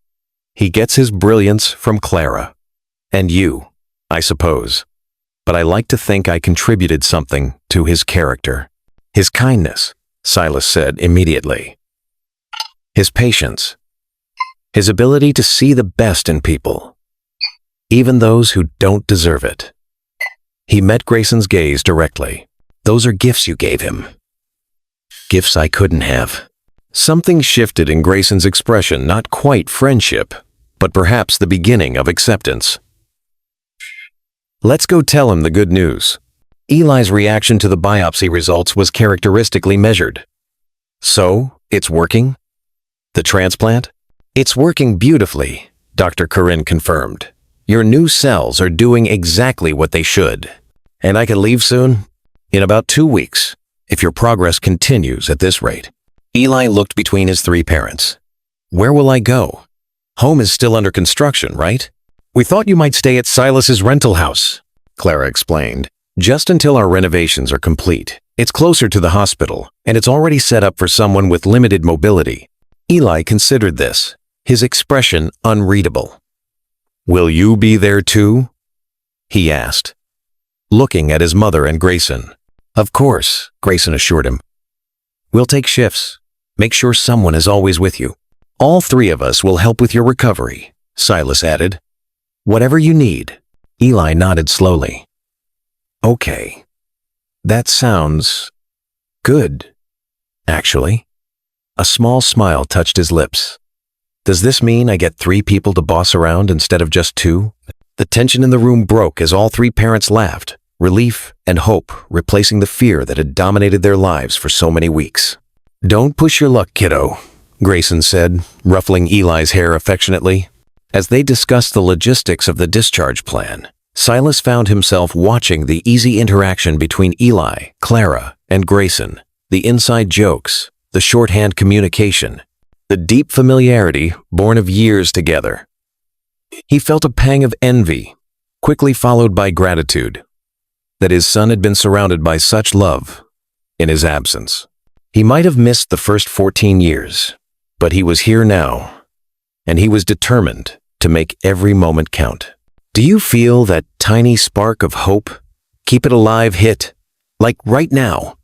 He gets his brilliance from Clara. And you, I suppose. But I like to think I contributed something to his character. His kindness, Silas said immediately. His patience. His ability to see the best in people, even those who don't deserve it. He met Grayson's gaze directly. Those are gifts you gave him. Gifts I couldn't have. Something shifted in Grayson's expression, not quite friendship, but perhaps the beginning of acceptance. Let's go tell him the good news. Eli's reaction to the biopsy results was characteristically measured. So, it's working? The transplant? It's working beautifully, Dr. Corinne confirmed. Your new cells are doing exactly what they should. And I can leave soon? In about 2 weeks, if your progress continues at this rate. Eli looked between his 3 parents. Where will I go? Home is still under construction, right? We thought you might stay at Silas's rental house, Clara explained. Just until our renovations are complete. It's closer to the hospital, and it's already set up for someone with limited mobility. Eli considered this, his expression unreadable. Will you be there too? He asked, looking at his mother and Grayson. Of course, Grayson assured him. We'll take shifts. Make sure someone is always with you. All 3 of us will help with your recovery, Silas added. Whatever you need. Eli nodded slowly. Okay. That sounds good, actually. A small smile touched his lips. Does this mean I get 3 people to boss around instead of just 2? The tension in the room broke as all 3 parents laughed, relief and hope replacing the fear that had dominated their lives for so many weeks. Don't push your luck, kiddo, Grayson said, ruffling Eli's hair affectionately. As they discussed the logistics of the discharge plan, Silas found himself watching the easy interaction between Eli, Clara, and Grayson, the inside jokes, the shorthand communication, the deep familiarity born of years together. He felt a pang of envy, quickly followed by gratitude, that his son had been surrounded by such love in his absence. He might have missed the first 14 years, but he was here now, and he was determined to make every moment count. Do you feel that tiny spark of hope? Keep it alive hit, like right now.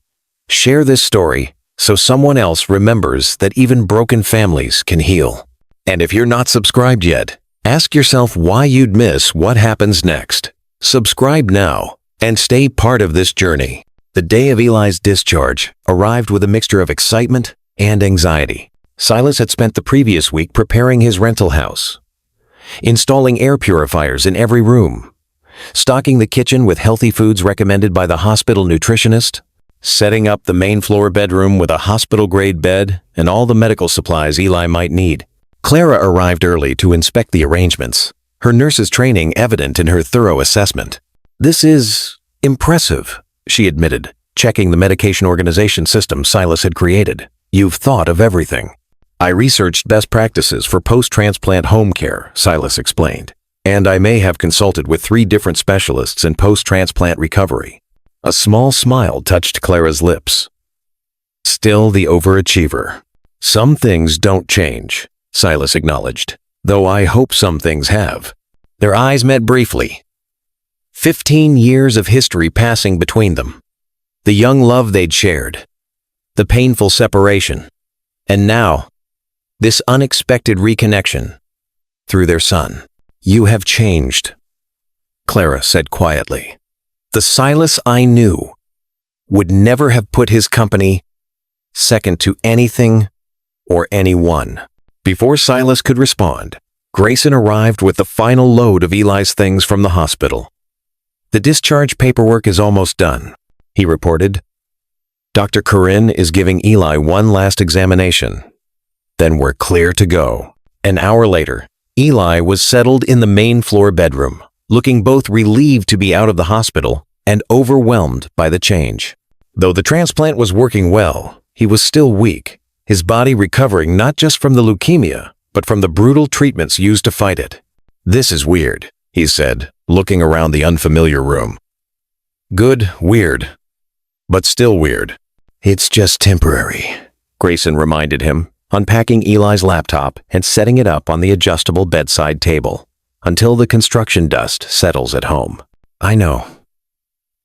Share this story so someone else remembers that even broken families can heal. And if you're not subscribed yet, ask yourself why you'd miss what happens next. Subscribe now and stay part of this journey. The day of Eli's discharge arrived with a mixture of excitement and anxiety. Silas had spent the previous week preparing his rental house, installing air purifiers in every room, stocking the kitchen with healthy foods recommended by the hospital nutritionist, setting up the main floor bedroom with a hospital-grade bed and all the medical supplies Eli might need. Clara arrived early to inspect the arrangements, her nurse's training evident in her thorough assessment. This is impressive, she admitted, checking the medication organization system Silas had created. You've thought of everything. I researched best practices for post-transplant home care, Silas explained, and I may have consulted with 3 different specialists in post-transplant recovery. A small smile touched Clara's lips. Still the overachiever. Some things don't change, Silas acknowledged, though I hope some things have. Their eyes met briefly. 15 years of history passing between them. The young love they'd shared. The painful separation. And now, this unexpected reconnection through their son. You have changed, Clara said quietly. The Silas I knew would never have put his company second to anything or anyone. Before Silas could respond, Grayson arrived with the final load of Eli's things from the hospital. The discharge paperwork is almost done, he reported. Dr. Corinne is giving Eli one last examination. Then we're clear to go. An hour later, Eli was settled in the main floor bedroom, looking both relieved to be out of the hospital and overwhelmed by the change. Though the transplant was working well, he was still weak, his body recovering not just from the leukemia, but from the brutal treatments used to fight it. "This is weird," he said, looking around the unfamiliar room. "Good, weird, but still weird." "It's just temporary," Grayson reminded him, unpacking Eli's laptop and setting it up on the adjustable bedside table, until the construction dust settles at home. "I know."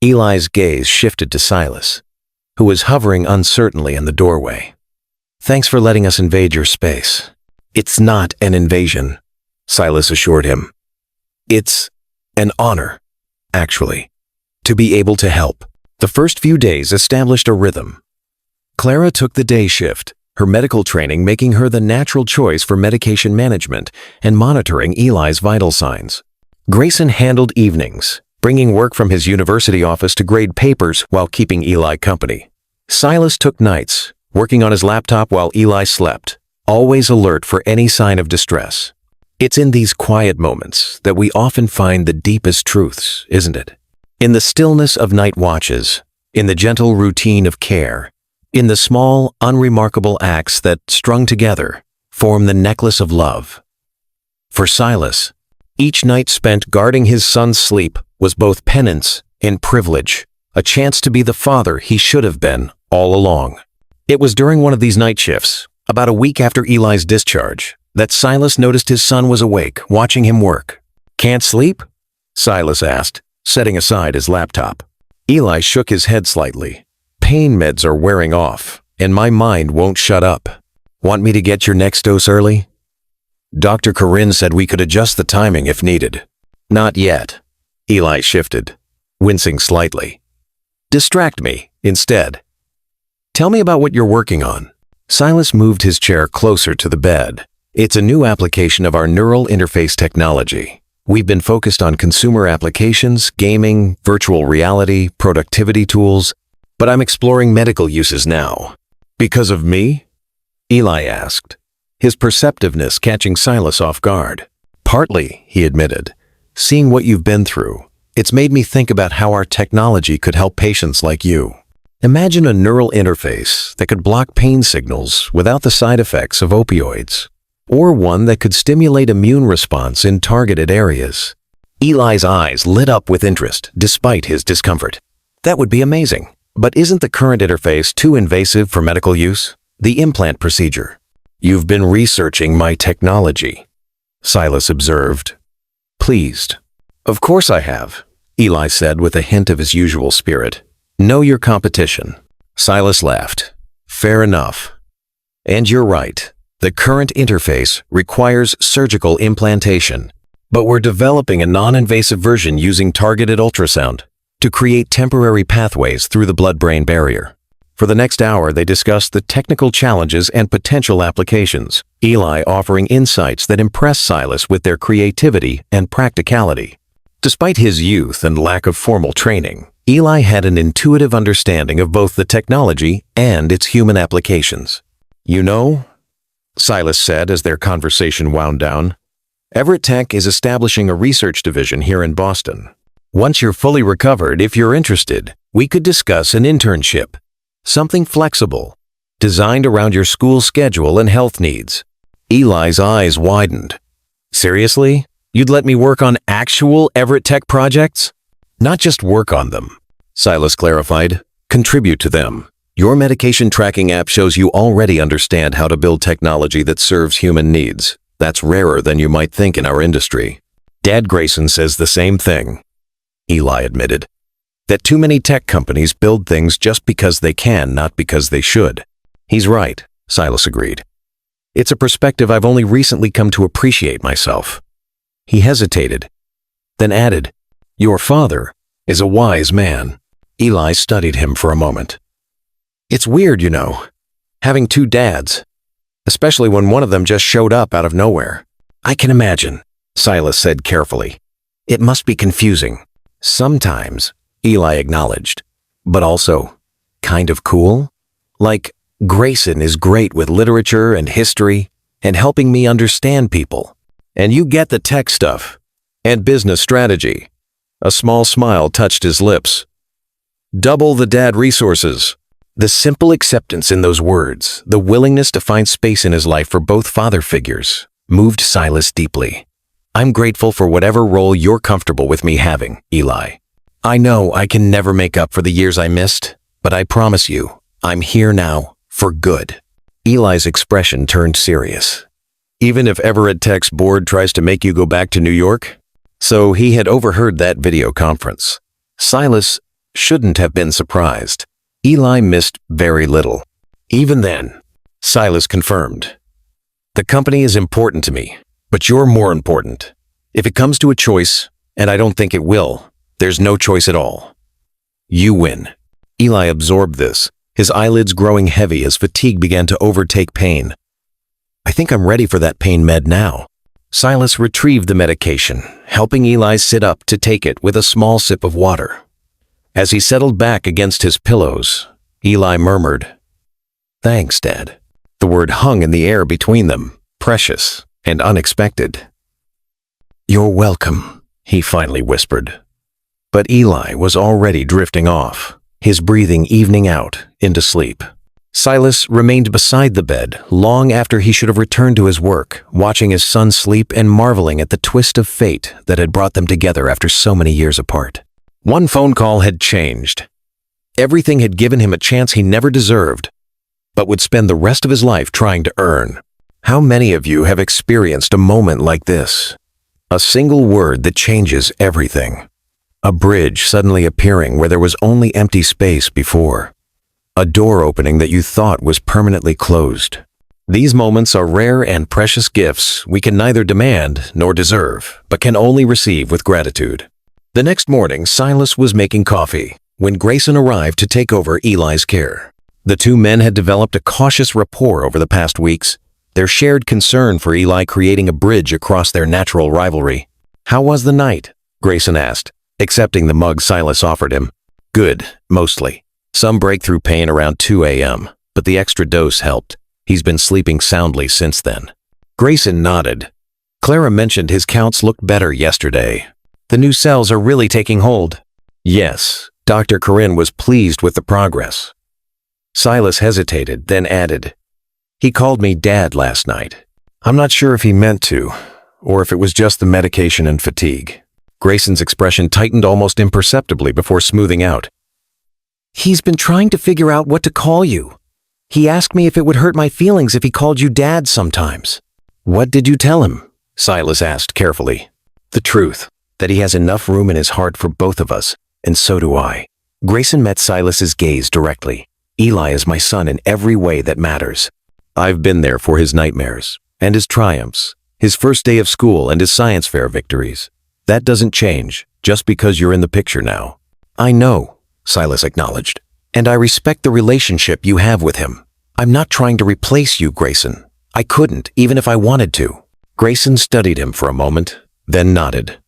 Eli's gaze shifted to Silas, who was hovering uncertainly in the doorway. "Thanks for letting us invade your space." "It's not an invasion," Silas assured him. "It's an honor, actually, to be able to help." The first few days established a rhythm. Clara took the day shift, her medical training making her the natural choice for medication management and monitoring Eli's vital signs. Grayson handled evenings, bringing work from his university office to grade papers while keeping Eli company. Silas took nights, working on his laptop while Eli slept, always alert for any sign of distress. It's in these quiet moments that we often find the deepest truths, isn't it? In the stillness of night watches, in the gentle routine of care, in the small, unremarkable acts that, strung together, form the necklace of love. For Silas, each night spent guarding his son's sleep was both penance and privilege, a chance to be the father he should have been all along. It was during one of these night shifts, about a week after Eli's discharge, that Silas noticed his son was awake, watching him work. "Can't sleep?" Silas asked, setting aside his laptop. Eli shook his head slightly. "Pain meds are wearing off, and my mind won't shut up. Want me to get your next dose early?" "Dr. Corinne said we could adjust the timing if needed." "Not yet." Eli shifted, wincing slightly. "Distract me, instead. Tell me about what you're working on." Silas moved his chair closer to the bed. "It's a new application of our neural interface technology. We've been focused on consumer applications, gaming, virtual reality, productivity tools, but I'm exploring medical uses now." "Because of me?" Eli asked, his perceptiveness catching Silas off guard. "Partly," he admitted. "Seeing what you've been through, it's made me think about how our technology could help patients like you. Imagine a neural interface that could block pain signals without the side effects of opioids, or one that could stimulate immune response in targeted areas." Eli's eyes lit up with interest despite his discomfort. "That would be amazing. But isn't the current interface too invasive for medical use? The implant procedure." "You've been researching my technology," Silas observed, pleased. "Of course I have," Eli said with a hint of his usual spirit. "Know your competition." Silas laughed. "Fair enough. And you're right. The current interface requires surgical implantation, but we're developing a non-invasive version using targeted ultrasound to create temporary pathways through the blood-brain barrier." For the next hour, they discussed the technical challenges and potential applications, Eli offering insights that impressed Silas with their creativity and practicality. Despite his youth and lack of formal training, Eli had an intuitive understanding of both the technology and its human applications. "You know," Silas said as their conversation wound down, "Everett Tech is establishing a research division here in Boston. Once you're fully recovered, if you're interested, we could discuss an internship. Something flexible, designed around your school schedule and health needs." Eli's eyes widened. "Seriously? You'd let me work on actual Everett Tech projects?" "Not just work on them," Silas clarified. "Contribute to them. Your medication tracking app shows you already understand how to build technology that serves human needs. That's rarer than you might think in our industry." "Dad Grayson says the same thing," Eli admitted. "That too many tech companies build things just because they can, not because they should." "He's right," Silas agreed. "It's a perspective I've only recently come to appreciate myself." He hesitated, then added, "Your father is a wise man." Eli studied him for a moment. "It's weird, you know, having two dads, especially when one of them just showed up out of nowhere." "I can imagine," Silas said carefully. "It must be confusing." "Sometimes," Eli acknowledged, "but also kind of cool. Like, Grayson is great with literature and history and helping me understand people. And you get the tech stuff and business strategy." A small smile touched his lips. "Double the dad resources." The simple acceptance in those words, the willingness to find space in his life for both father figures, moved Silas deeply. I'm grateful for whatever role you're comfortable with me having, Eli. I know I can never make up for the years I missed, but I promise you, I'm here now, for good." Eli's expression turned serious. "Even if Everett Tech's board tries to make you go back to New York?" So he had overheard that video conference. Silas shouldn't have been surprised. Eli missed very little. Even then, Silas confirmed, "The company is important to me, but you're more important. If it comes to a choice, and I don't think it will, there's no choice at all. You win." Eli absorbed this, his eyelids growing heavy as fatigue began to overtake pain. "I think I'm ready for that pain med now." Silas retrieved the medication, helping Eli sit up to take it with a small sip of water. As he settled back against his pillows, Eli murmured, "Thanks, Dad." The word hung in the air between them, precious and unexpected. "You're welcome," he finally whispered. But Eli was already drifting off, his breathing evening out into sleep. Silas remained beside the bed long after he should have returned to his work, watching his son sleep and marveling at the twist of fate that had brought them together after so many years apart. One phone call had changed. Everything had given him a chance he never deserved, but would spend the rest of his life trying to earn. How many of you have experienced a moment like this? A single word that changes everything. A bridge suddenly appearing where there was only empty space before. A door opening that you thought was permanently closed. These moments are rare and precious gifts we can neither demand nor deserve, but can only receive with gratitude. The next morning, Silas was making coffee when Grayson arrived to take over Eli's care. The two men had developed a cautious rapport over the past weeks, their shared concern for Eli creating a bridge across their natural rivalry. "How was the night?" Grayson asked, accepting the mug Silas offered him. "Good, mostly. Some breakthrough pain around 2 a.m., but the extra dose helped. He's been sleeping soundly since then." Grayson nodded. "Clara mentioned his counts looked better yesterday. The new cells are really taking hold." "Yes, Dr. Corinne was pleased with the progress." Silas hesitated, then added, "He called me Dad last night. I'm not sure if he meant to, or if it was just the medication and fatigue." Grayson's expression tightened almost imperceptibly before smoothing out. "He's been trying to figure out what to call you. He asked me if it would hurt my feelings if he called you Dad sometimes." "What did you tell him?" Silas asked carefully. "The truth, that he has enough room in his heart for both of us, and so do I." Grayson met Silas's gaze directly. "Eli is my son in every way that matters. I've been there for his nightmares, and his triumphs, his first day of school and his science fair victories. That doesn't change, just because you're in the picture now." "I know," Silas acknowledged, "and I respect the relationship you have with him. I'm not trying to replace you, Grayson. I couldn't, even if I wanted to." Grayson studied him for a moment, then nodded.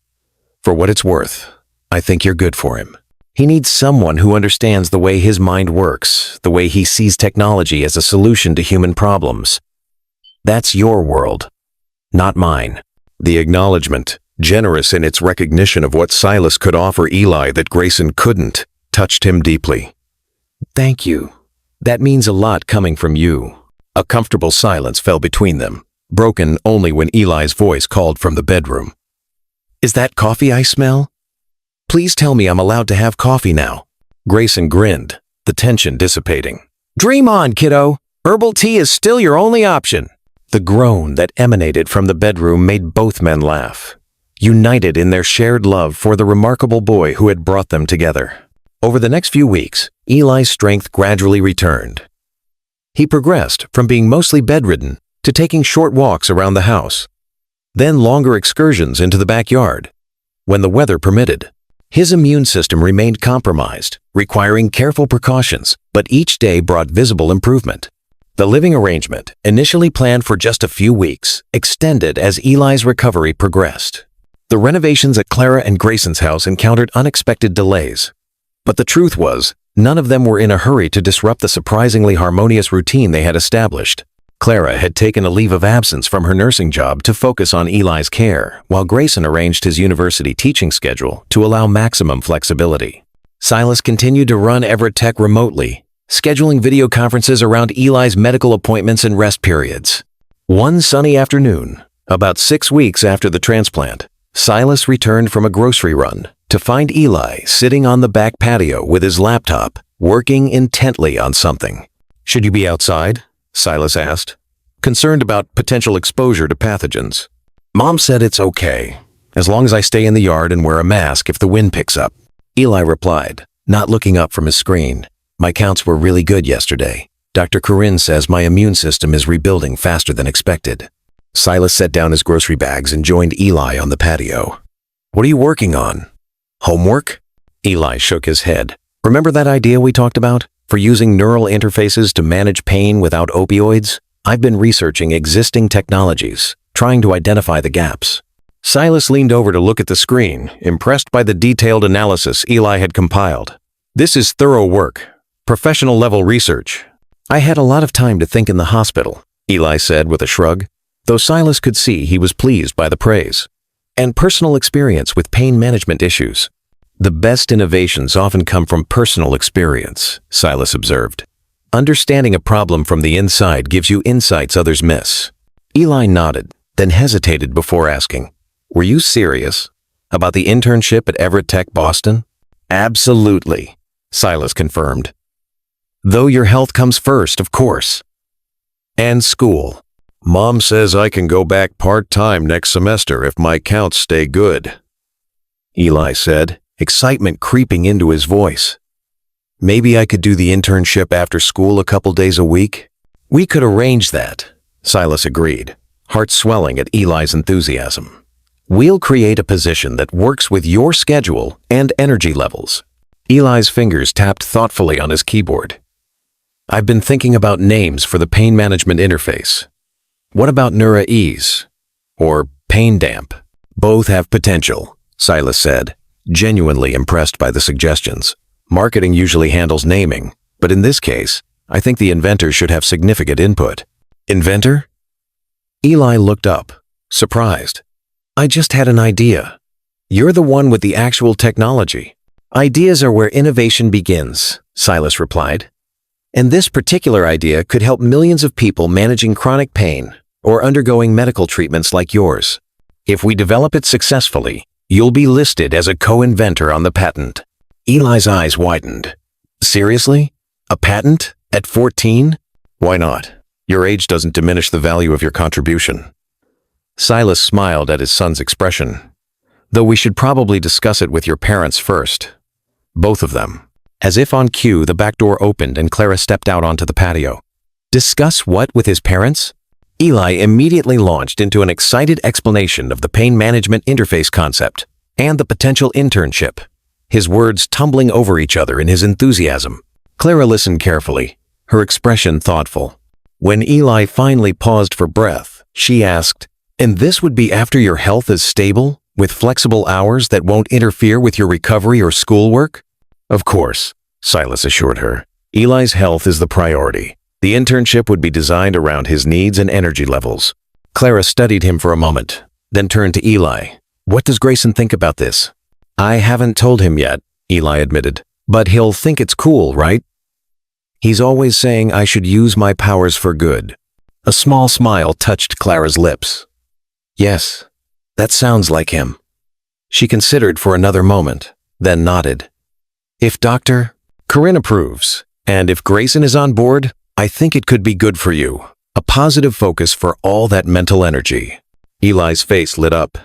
"For what it's worth, I think you're good for him. He needs someone who understands the way his mind works, the way he sees technology as a solution to human problems. That's your world, not mine." The acknowledgement, generous in its recognition of what Silas could offer Eli that Grayson couldn't, touched him deeply. "Thank you. That means a lot coming from you." A comfortable silence fell between them, broken only when Eli's voice called from the bedroom. "Is that coffee I smell? Please tell me I'm allowed to have coffee now." Grayson grinned, the tension dissipating. "Dream on, kiddo. Herbal tea is still your only option." The groan that emanated from the bedroom made both men laugh, united in their shared love for the remarkable boy who had brought them together. Over the next few weeks, Eli's strength gradually returned. He progressed from being mostly bedridden to taking short walks around the house, then longer excursions into the backyard, when the weather permitted. His immune system remained compromised, requiring careful precautions, but each day brought visible improvement. The living arrangement, initially planned for just a few weeks, extended as Eli's recovery progressed. The renovations at Clara and Grayson's house encountered unexpected delays. But the truth was, none of them were in a hurry to disrupt the surprisingly harmonious routine they had established. Clara had taken a leave of absence from her nursing job to focus on Eli's care, while Grayson arranged his university teaching schedule to allow maximum flexibility. Silas continued to run Everett Tech remotely, scheduling video conferences around Eli's medical appointments and rest periods. One sunny afternoon, About 6 weeks after the transplant, Silas returned from a grocery run to find Eli sitting on the back patio with his laptop, working intently on something. "Should you be outside?" Silas asked, concerned about potential exposure to pathogens. "Mom said it's okay, as long as I stay in the yard and wear a mask if the wind picks up." Eli replied, not looking up from his screen. "My counts were really good yesterday. Dr. Corinne says my immune system is rebuilding faster than expected." Silas set down his grocery bags and joined Eli on the patio. "What are you working on? Homework?" Eli shook his head. "Remember that idea we talked about? For using neural interfaces to manage pain without opioids? I've been researching existing technologies, trying to identify the gaps." Silas leaned over to look at the screen, impressed by the detailed analysis Eli had compiled. "This is thorough work, professional-level research." "I had a lot of time to think in the hospital," Eli said with a shrug, though Silas could see he was pleased by the praise. "And personal experience with pain management issues." "The best innovations often come from personal experience," Silas observed. "Understanding a problem from the inside gives you insights others miss." Eli nodded, then hesitated before asking, "Were you serious about the internship at Everett Tech, Boston?" "Absolutely," Silas confirmed. "Though your health comes first, of course." "And school. Mom says I can go back part-time next semester if my counts stay good," Eli said, excitement creeping into his voice. "Maybe I could do the internship after school a couple days a week?" "We could arrange that," Silas agreed, heart swelling at Eli's enthusiasm. "We'll create a position that works with your schedule and energy levels." Eli's fingers tapped thoughtfully on his keyboard. "I've been thinking about names for the pain management interface. What about Neura Ease? Or Pain Damp?" "Both have potential," Silas said, genuinely impressed by the suggestions. "Marketing usually handles naming, but in this case, I think the inventor should have significant input." "Inventor?" Eli looked up, surprised. "I just had an idea." "You're the one with the actual technology." "Ideas are where innovation begins," Silas replied. "And this particular idea could help millions of people managing chronic pain or undergoing medical treatments like yours. If we develop it successfully, you'll be listed as a co-inventor on the patent." Eli's eyes widened. "Seriously? A patent? At 14? Why not? Your age doesn't diminish the value of your contribution." Silas smiled at his son's expression. "Though we should probably discuss it with your parents first. Both of them." As if on cue, the back door opened and Clara stepped out onto the patio. "Discuss what with his parents?" Eli immediately launched into an excited explanation of the pain management interface concept and the potential internship, his words tumbling over each other in his enthusiasm. Clara listened carefully, her expression thoughtful. When Eli finally paused for breath, she asked, "And this would be after your health is stable, with flexible hours that won't interfere with your recovery or schoolwork?" "Of course," Silas assured her. "Eli's health is the priority. The internship would be designed around his needs and energy levels." Clara studied him for a moment, then turned to Eli. "What does Grayson think about this?" "I haven't told him yet," Eli admitted. "But he'll think it's cool, right? He's always saying I should use my powers for good." A small smile touched Clara's lips. "Yes, that sounds like him." She considered for another moment, then nodded. "If Dr. Corinne approves, and if Grayson is on board, I think it could be good for you. A positive focus for all that mental energy." Eli's face lit up.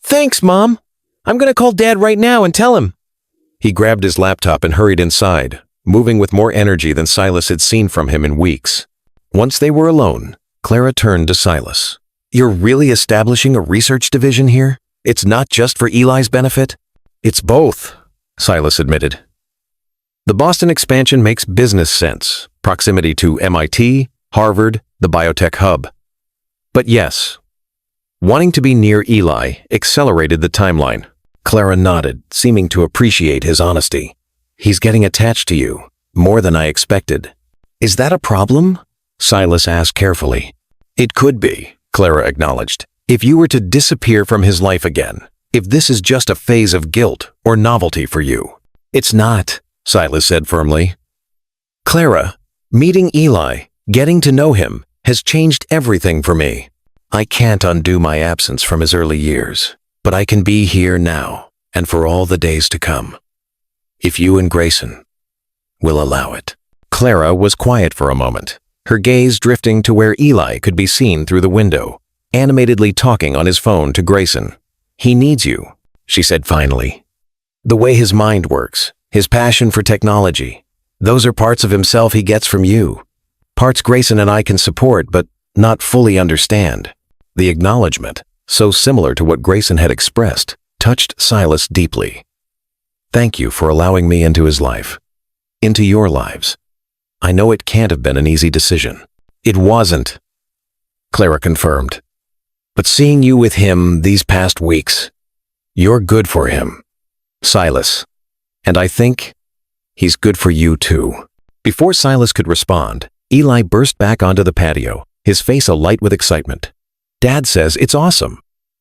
"Thanks, Mom. I'm going to call Dad right now and tell him." He grabbed his laptop and hurried inside, moving with more energy than Silas had seen from him in weeks. Once they were alone, Clara turned to Silas. "You're really establishing a research division here? It's not just for Eli's benefit?" "It's both," Silas admitted. "The Boston expansion makes business sense, proximity to MIT, Harvard, the biotech hub. But yes, wanting to be near Eli accelerated the timeline." Clara nodded, seeming to appreciate his honesty. "He's getting attached to you, more than I expected." "Is that a problem?" Silas asked carefully. "It could be," Clara acknowledged, "if you were to disappear from his life again, if this is just a phase of guilt or novelty for you." "It's not," Silas said firmly. "Clara, meeting Eli, getting to know him, has changed everything for me." I can't undo my absence from his early years, but I can be here now and for all the days to come. If you and Grayson will allow it." Clara was quiet for a moment, her gaze drifting to where Eli could be seen through the window, animatedly talking on his phone to Grayson. "He needs you," she said finally. "The way his mind works, his passion for technology, those are parts of himself he gets from you. Parts Grayson and I can support but not fully understand." The acknowledgement, so similar to what Grayson had expressed, touched Silas deeply. "Thank you for allowing me into his life, into your lives. I know it can't have been an easy decision." "It wasn't," Clara confirmed. "But seeing you with him these past weeks, you're good for him, Silas. And I think he's good for you too." Before Silas could respond, Eli burst back onto the patio, his face alight with excitement. "Dad says it's awesome.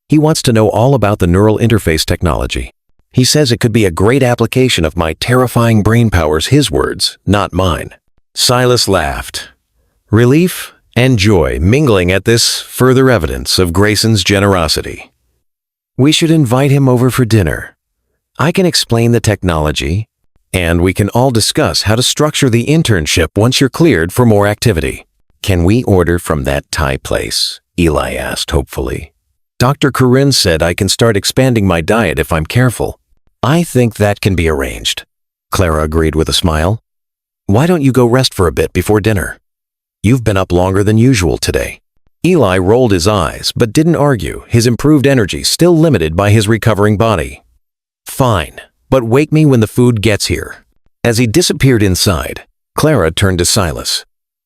He wants to know all about the neural interface technology. He says it could be a great application of my terrifying brain powers, his words, not mine." Silas laughed, relief and joy mingling at this further evidence of Grayson's generosity. "We should invite him over for dinner. I can explain the technology, and we can all discuss how to structure the internship once you're cleared for more activity." "Can we order from that Thai place?" Eli asked hopefully. "Dr. Corinne said I can start expanding my diet if I'm careful." "I think that can be arranged," Clara agreed with a smile. "Why don't you go rest for a bit before dinner? You've been up longer than usual today." Eli rolled his eyes but didn't argue, his improved energy still limited by his recovering body. "Fine, but wake me when the food gets here." As he disappeared inside, Clara turned to Silas.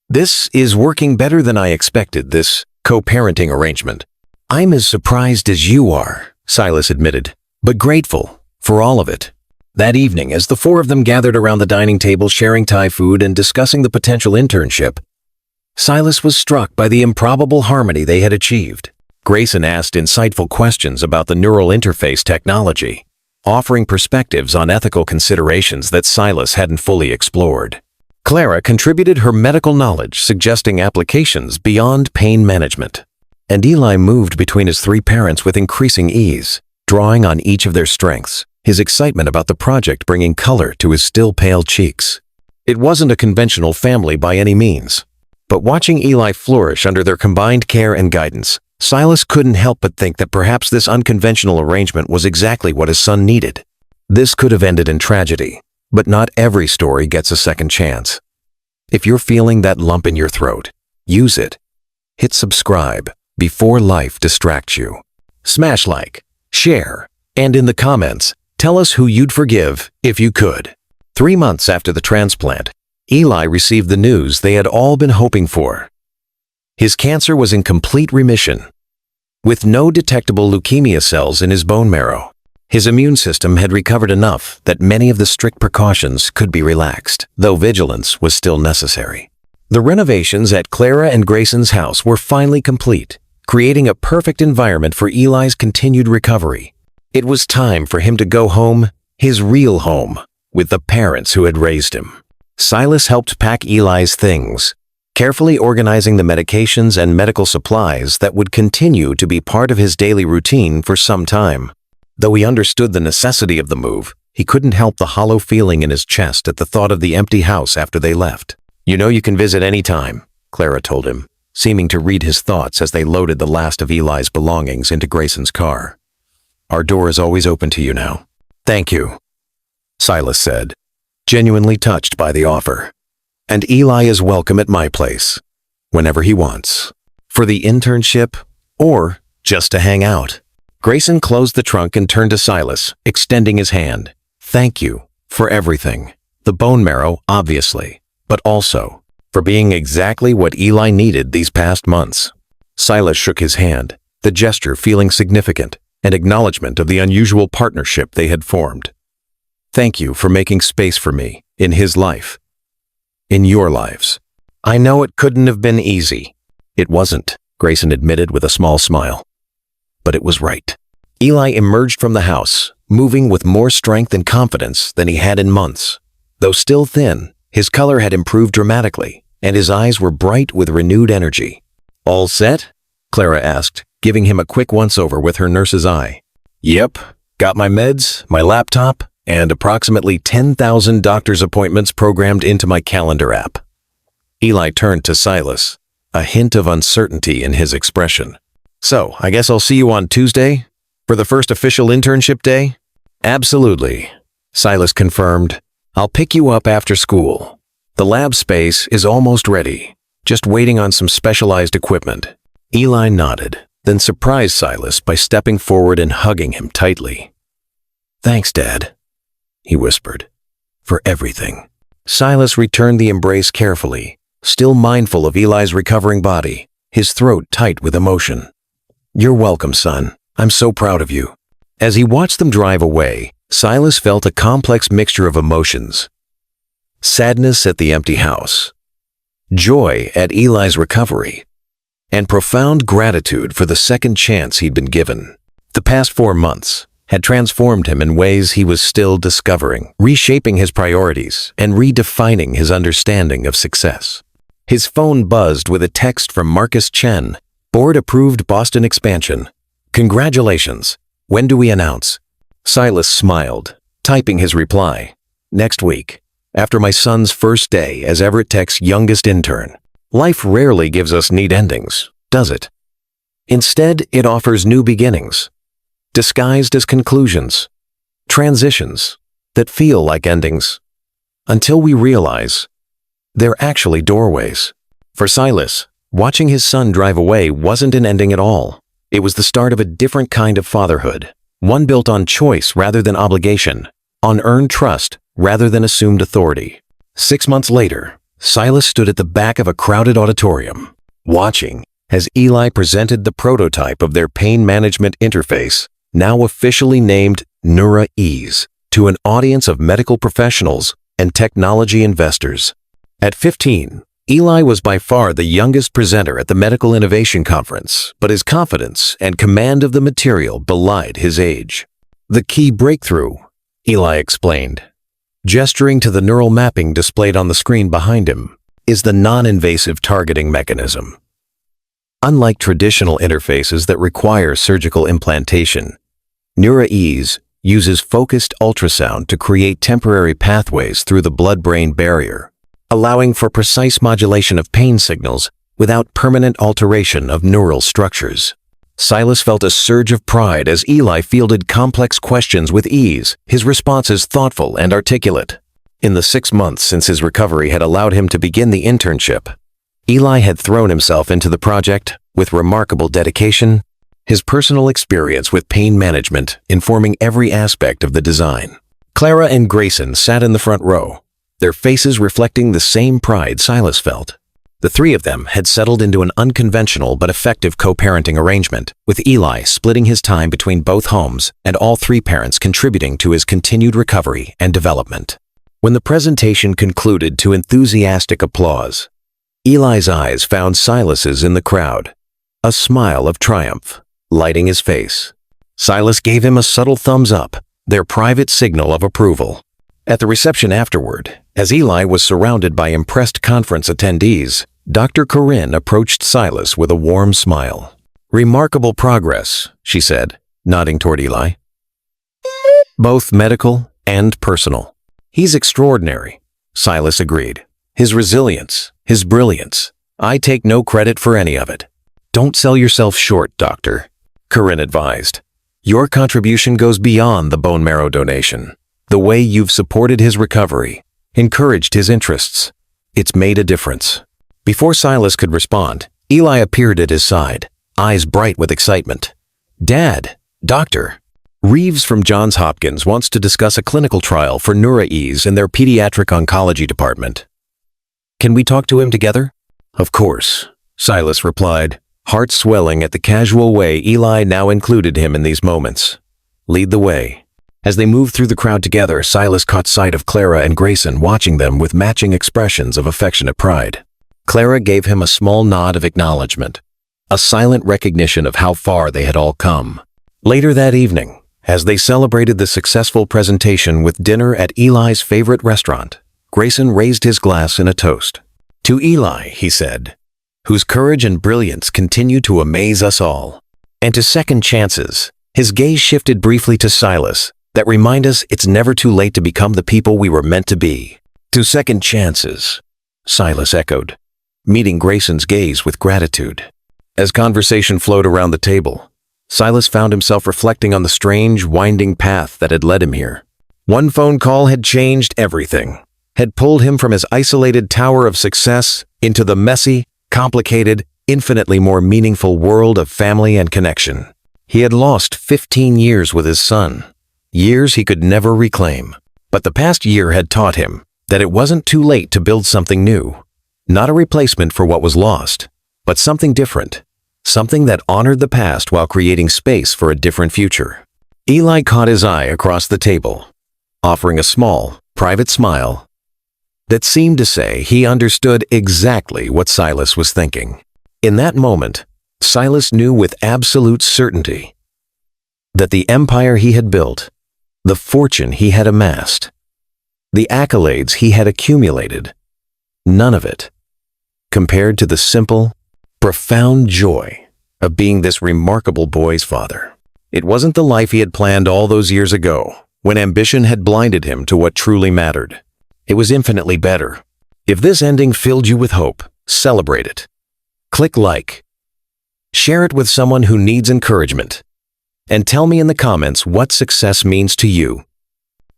"This is working better than I expected, this co-parenting arrangement." "I'm as surprised as you are," Silas admitted, "but grateful for all of it." That evening, as the four of them gathered around the dining table sharing Thai food and discussing the potential internship, Silas was struck by the improbable harmony they had achieved. Grayson asked insightful questions about the neural interface technology, offering perspectives on ethical considerations that Silas hadn't fully explored. Clara contributed her medical knowledge, suggesting applications beyond pain management. And Eli moved between his three parents with increasing ease, drawing on each of their strengths, his excitement about the project bringing color to his still pale cheeks. It wasn't a conventional family by any means, but watching Eli flourish under their combined care and guidance, Silas couldn't help but think that perhaps this unconventional arrangement was exactly what his son needed. This could have ended in tragedy, but not every story gets a second chance. If you're feeling that lump in your throat, use it. Hit subscribe before life distracts you. Smash like, share, and in the comments, tell us who you'd forgive if you could. 3 months after the transplant, Eli received the news they had all been hoping for. His cancer was in complete remission, with no detectable leukemia cells in his bone marrow. His immune system had recovered enough that many of the strict precautions could be relaxed, though vigilance was still necessary. The renovations at Clara and Grayson's house were finally complete, creating a perfect environment for Eli's continued recovery. It was time for him to go home, his real home, with the parents who had raised him. Silas helped pack Eli's things, carefully organizing the medications and medical supplies that would continue to be part of his daily routine for some time. Though he understood the necessity of the move, he couldn't help the hollow feeling in his chest at the thought of the empty house after they left. "You know you can visit any time," Clara told him, seeming to read his thoughts as they loaded the last of Eli's belongings into Grayson's car. "Our door is always open to you now." "Thank you," Silas said, genuinely touched by the offer. "And Eli is welcome at my place, whenever he wants. For the internship, or just to hang out." Grayson closed the trunk and turned to Silas, extending his hand. "Thank you for everything. The bone marrow, obviously, but also for being exactly what Eli needed these past months." Silas shook his hand, the gesture feeling significant, an acknowledgement of the unusual partnership they had formed. "Thank you for making space for me in his life, in your lives. I know it couldn't have been easy." "It wasn't," Grayson admitted with a small smile. "But it was right." Eli emerged from the house, moving with more strength and confidence than he had in months. Though still thin, his color had improved dramatically, and his eyes were bright with renewed energy. "All set?" Clara asked, giving him a quick once-over with her nurse's eye. Yep, got my meds, my laptop, and approximately 10,000 doctor's appointments programmed into my calendar app. Eli turned to Silas, a hint of uncertainty in his expression. So, I guess I'll see you on Tuesday? For the first official internship day? Absolutely, Silas confirmed. I'll pick you up after school. The lab space is almost ready, just waiting on some specialized equipment. Eli nodded, then surprised Silas by stepping forward and hugging him tightly. Thanks, Dad, he whispered, for everything. Silas returned the embrace carefully, still mindful of Eli's recovering body, his throat tight with emotion. You're welcome, son. I'm so proud of you. As he watched them drive away, Silas felt a complex mixture of emotions. Sadness at the empty house, joy at Eli's recovery, and profound gratitude for the second chance he'd been given. The past 4 months had transformed him in ways he was still discovering, reshaping his priorities and redefining his understanding of success. His phone buzzed with a text from Marcus Chen, board-approved Boston expansion. Congratulations. When do we announce? Silas smiled, typing his reply. Next week, after my son's first day as Everett Tech's youngest intern. Life rarely gives us neat endings, does it? Instead, it offers new beginnings, disguised as conclusions, transitions that feel like endings, until we realize they're actually doorways. For Silas, watching his son drive away wasn't an ending at all. It was the start of a different kind of fatherhood, one built on choice rather than obligation, on earned trust rather than assumed authority. 6 months later, Silas stood at the back of a crowded auditorium, watching as Eli presented the prototype of their pain management interface, now officially named Neura Ease, to an audience of medical professionals and technology investors. At 15, Eli was by far the youngest presenter at the Medical Innovation Conference, but his confidence and command of the material belied his age. The key breakthrough, Eli explained, gesturing to the neural mapping displayed on the screen behind him, is the non-invasive targeting mechanism. Unlike traditional interfaces that require surgical implantation, Neura Ease uses focused ultrasound to create temporary pathways through the blood-brain barrier, allowing for precise modulation of pain signals without permanent alteration of neural structures. Silas felt a surge of pride as Eli fielded complex questions with ease, his responses thoughtful and articulate. In the 6 months since his recovery had allowed him to begin the internship, Eli had thrown himself into the project with remarkable dedication, his personal experience with pain management informing every aspect of the design. Clara and Grayson sat in the front row, their faces reflecting the same pride Silas felt. The three of them had settled into an unconventional but effective co-parenting arrangement, with Eli splitting his time between both homes and all 3 parents contributing to his continued recovery and development. When the presentation concluded to enthusiastic applause, Eli's eyes found Silas's in the crowd, a smile of triumph lighting his face. Silas gave him a subtle thumbs up, their private signal of approval. At the reception afterward, as Eli was surrounded by impressed conference attendees, Dr. Corinne approached Silas with a warm smile. Remarkable progress, she said, nodding toward Eli. Both medical and personal. He's extraordinary, Silas agreed. His resilience, his brilliance. I take no credit for any of it. Don't sell yourself short, Doctor, Corinne advised. Your contribution goes beyond the bone marrow donation. The way you've supported his recovery, encouraged his interests, it's made a difference. Before Silas could respond, Eli appeared at his side, eyes bright with excitement. Dad, Doctor, Reeves from Johns Hopkins wants to discuss a clinical trial for Neura Ease in their pediatric oncology department. Can we talk to him together? Of course, Silas replied, heart swelling at the casual way Eli now included him in these moments. Lead the way. As they moved through the crowd together, Silas caught sight of Clara and Grayson watching them with matching expressions of affectionate pride. Clara gave him a small nod of acknowledgement, a silent recognition of how far they had all come. Later that evening, as they celebrated the successful presentation with dinner at Eli's favorite restaurant, Grayson raised his glass in a toast. To Eli, he said, whose courage and brilliance continue to amaze us all. And to second chances, his gaze shifted briefly to Silas, that remind us it's never too late to become the people we were meant to be. To second chances, Silas echoed, meeting Grayson's gaze with gratitude. As conversation flowed around the table, Silas found himself reflecting on the strange, winding path that had led him here. One phone call had changed everything, had pulled him from his isolated tower of success into the messy, complicated, infinitely more meaningful world of family and connection. He had lost 15 years with his son, years he could never reclaim. But the past year had taught him that it wasn't too late to build something new, not a replacement for what was lost, but something different, something that honored the past while creating space for a different future. Eli caught his eye across the table, offering a small, private smile that seemed to say he understood exactly what Silas was thinking. In that moment, Silas knew with absolute certainty that the empire he had built, the fortune he had amassed, the accolades he had accumulated, none of it compared to the simple, profound joy of being this remarkable boy's father. It wasn't the life he had planned all those years ago, when ambition had blinded him to what truly mattered. It was infinitely better. If this ending filled you with hope, celebrate it. Click like. Share it with someone who needs encouragement. And tell me in the comments what success means to you.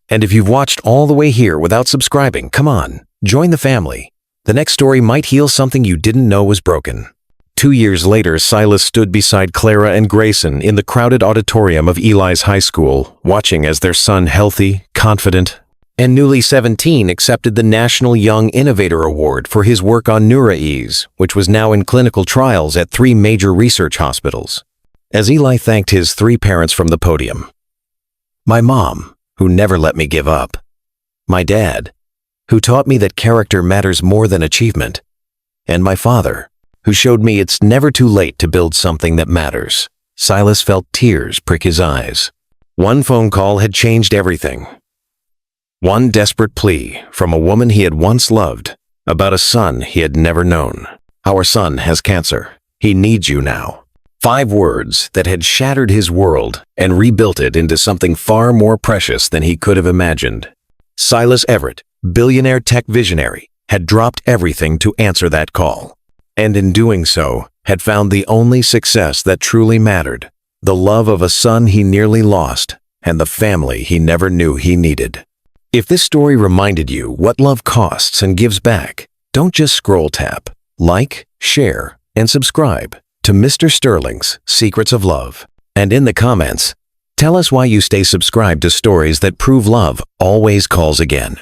And if you've watched all the way here without subscribing, come on, join the family. The next story might heal something you didn't know was broken. 2 years later, Silas stood beside Clara and Grayson in the crowded auditorium of Eli's high school, watching as their son, healthy, confident, and newly 17, accepted the National Young Innovator Award for his work on NeuroEase, which was now in clinical trials at 3 major research hospitals. As Eli thanked his 3 parents from the podium, my mom, who never let me give up, my dad, who taught me that character matters more than achievement, and my father, who showed me it's never too late to build something that matters, Silas felt tears prick his eyes. One phone call had changed everything. One desperate plea from a woman he had once loved about a son he had never known. Our son has cancer. He needs you now. 5 words that had shattered his world and rebuilt it into something far more precious than he could have imagined. Silas Everett, billionaire tech visionary, had dropped everything to answer that call. And in doing so, had found the only success that truly mattered, the love of a son he nearly lost, and the family he never knew he needed. If this story reminded you what love costs and gives back, don't just scroll tap, like, share, and subscribe to Mr. Sterling's Secrets of Love. And in the comments, tell us why you stay subscribed to stories that prove love always calls again.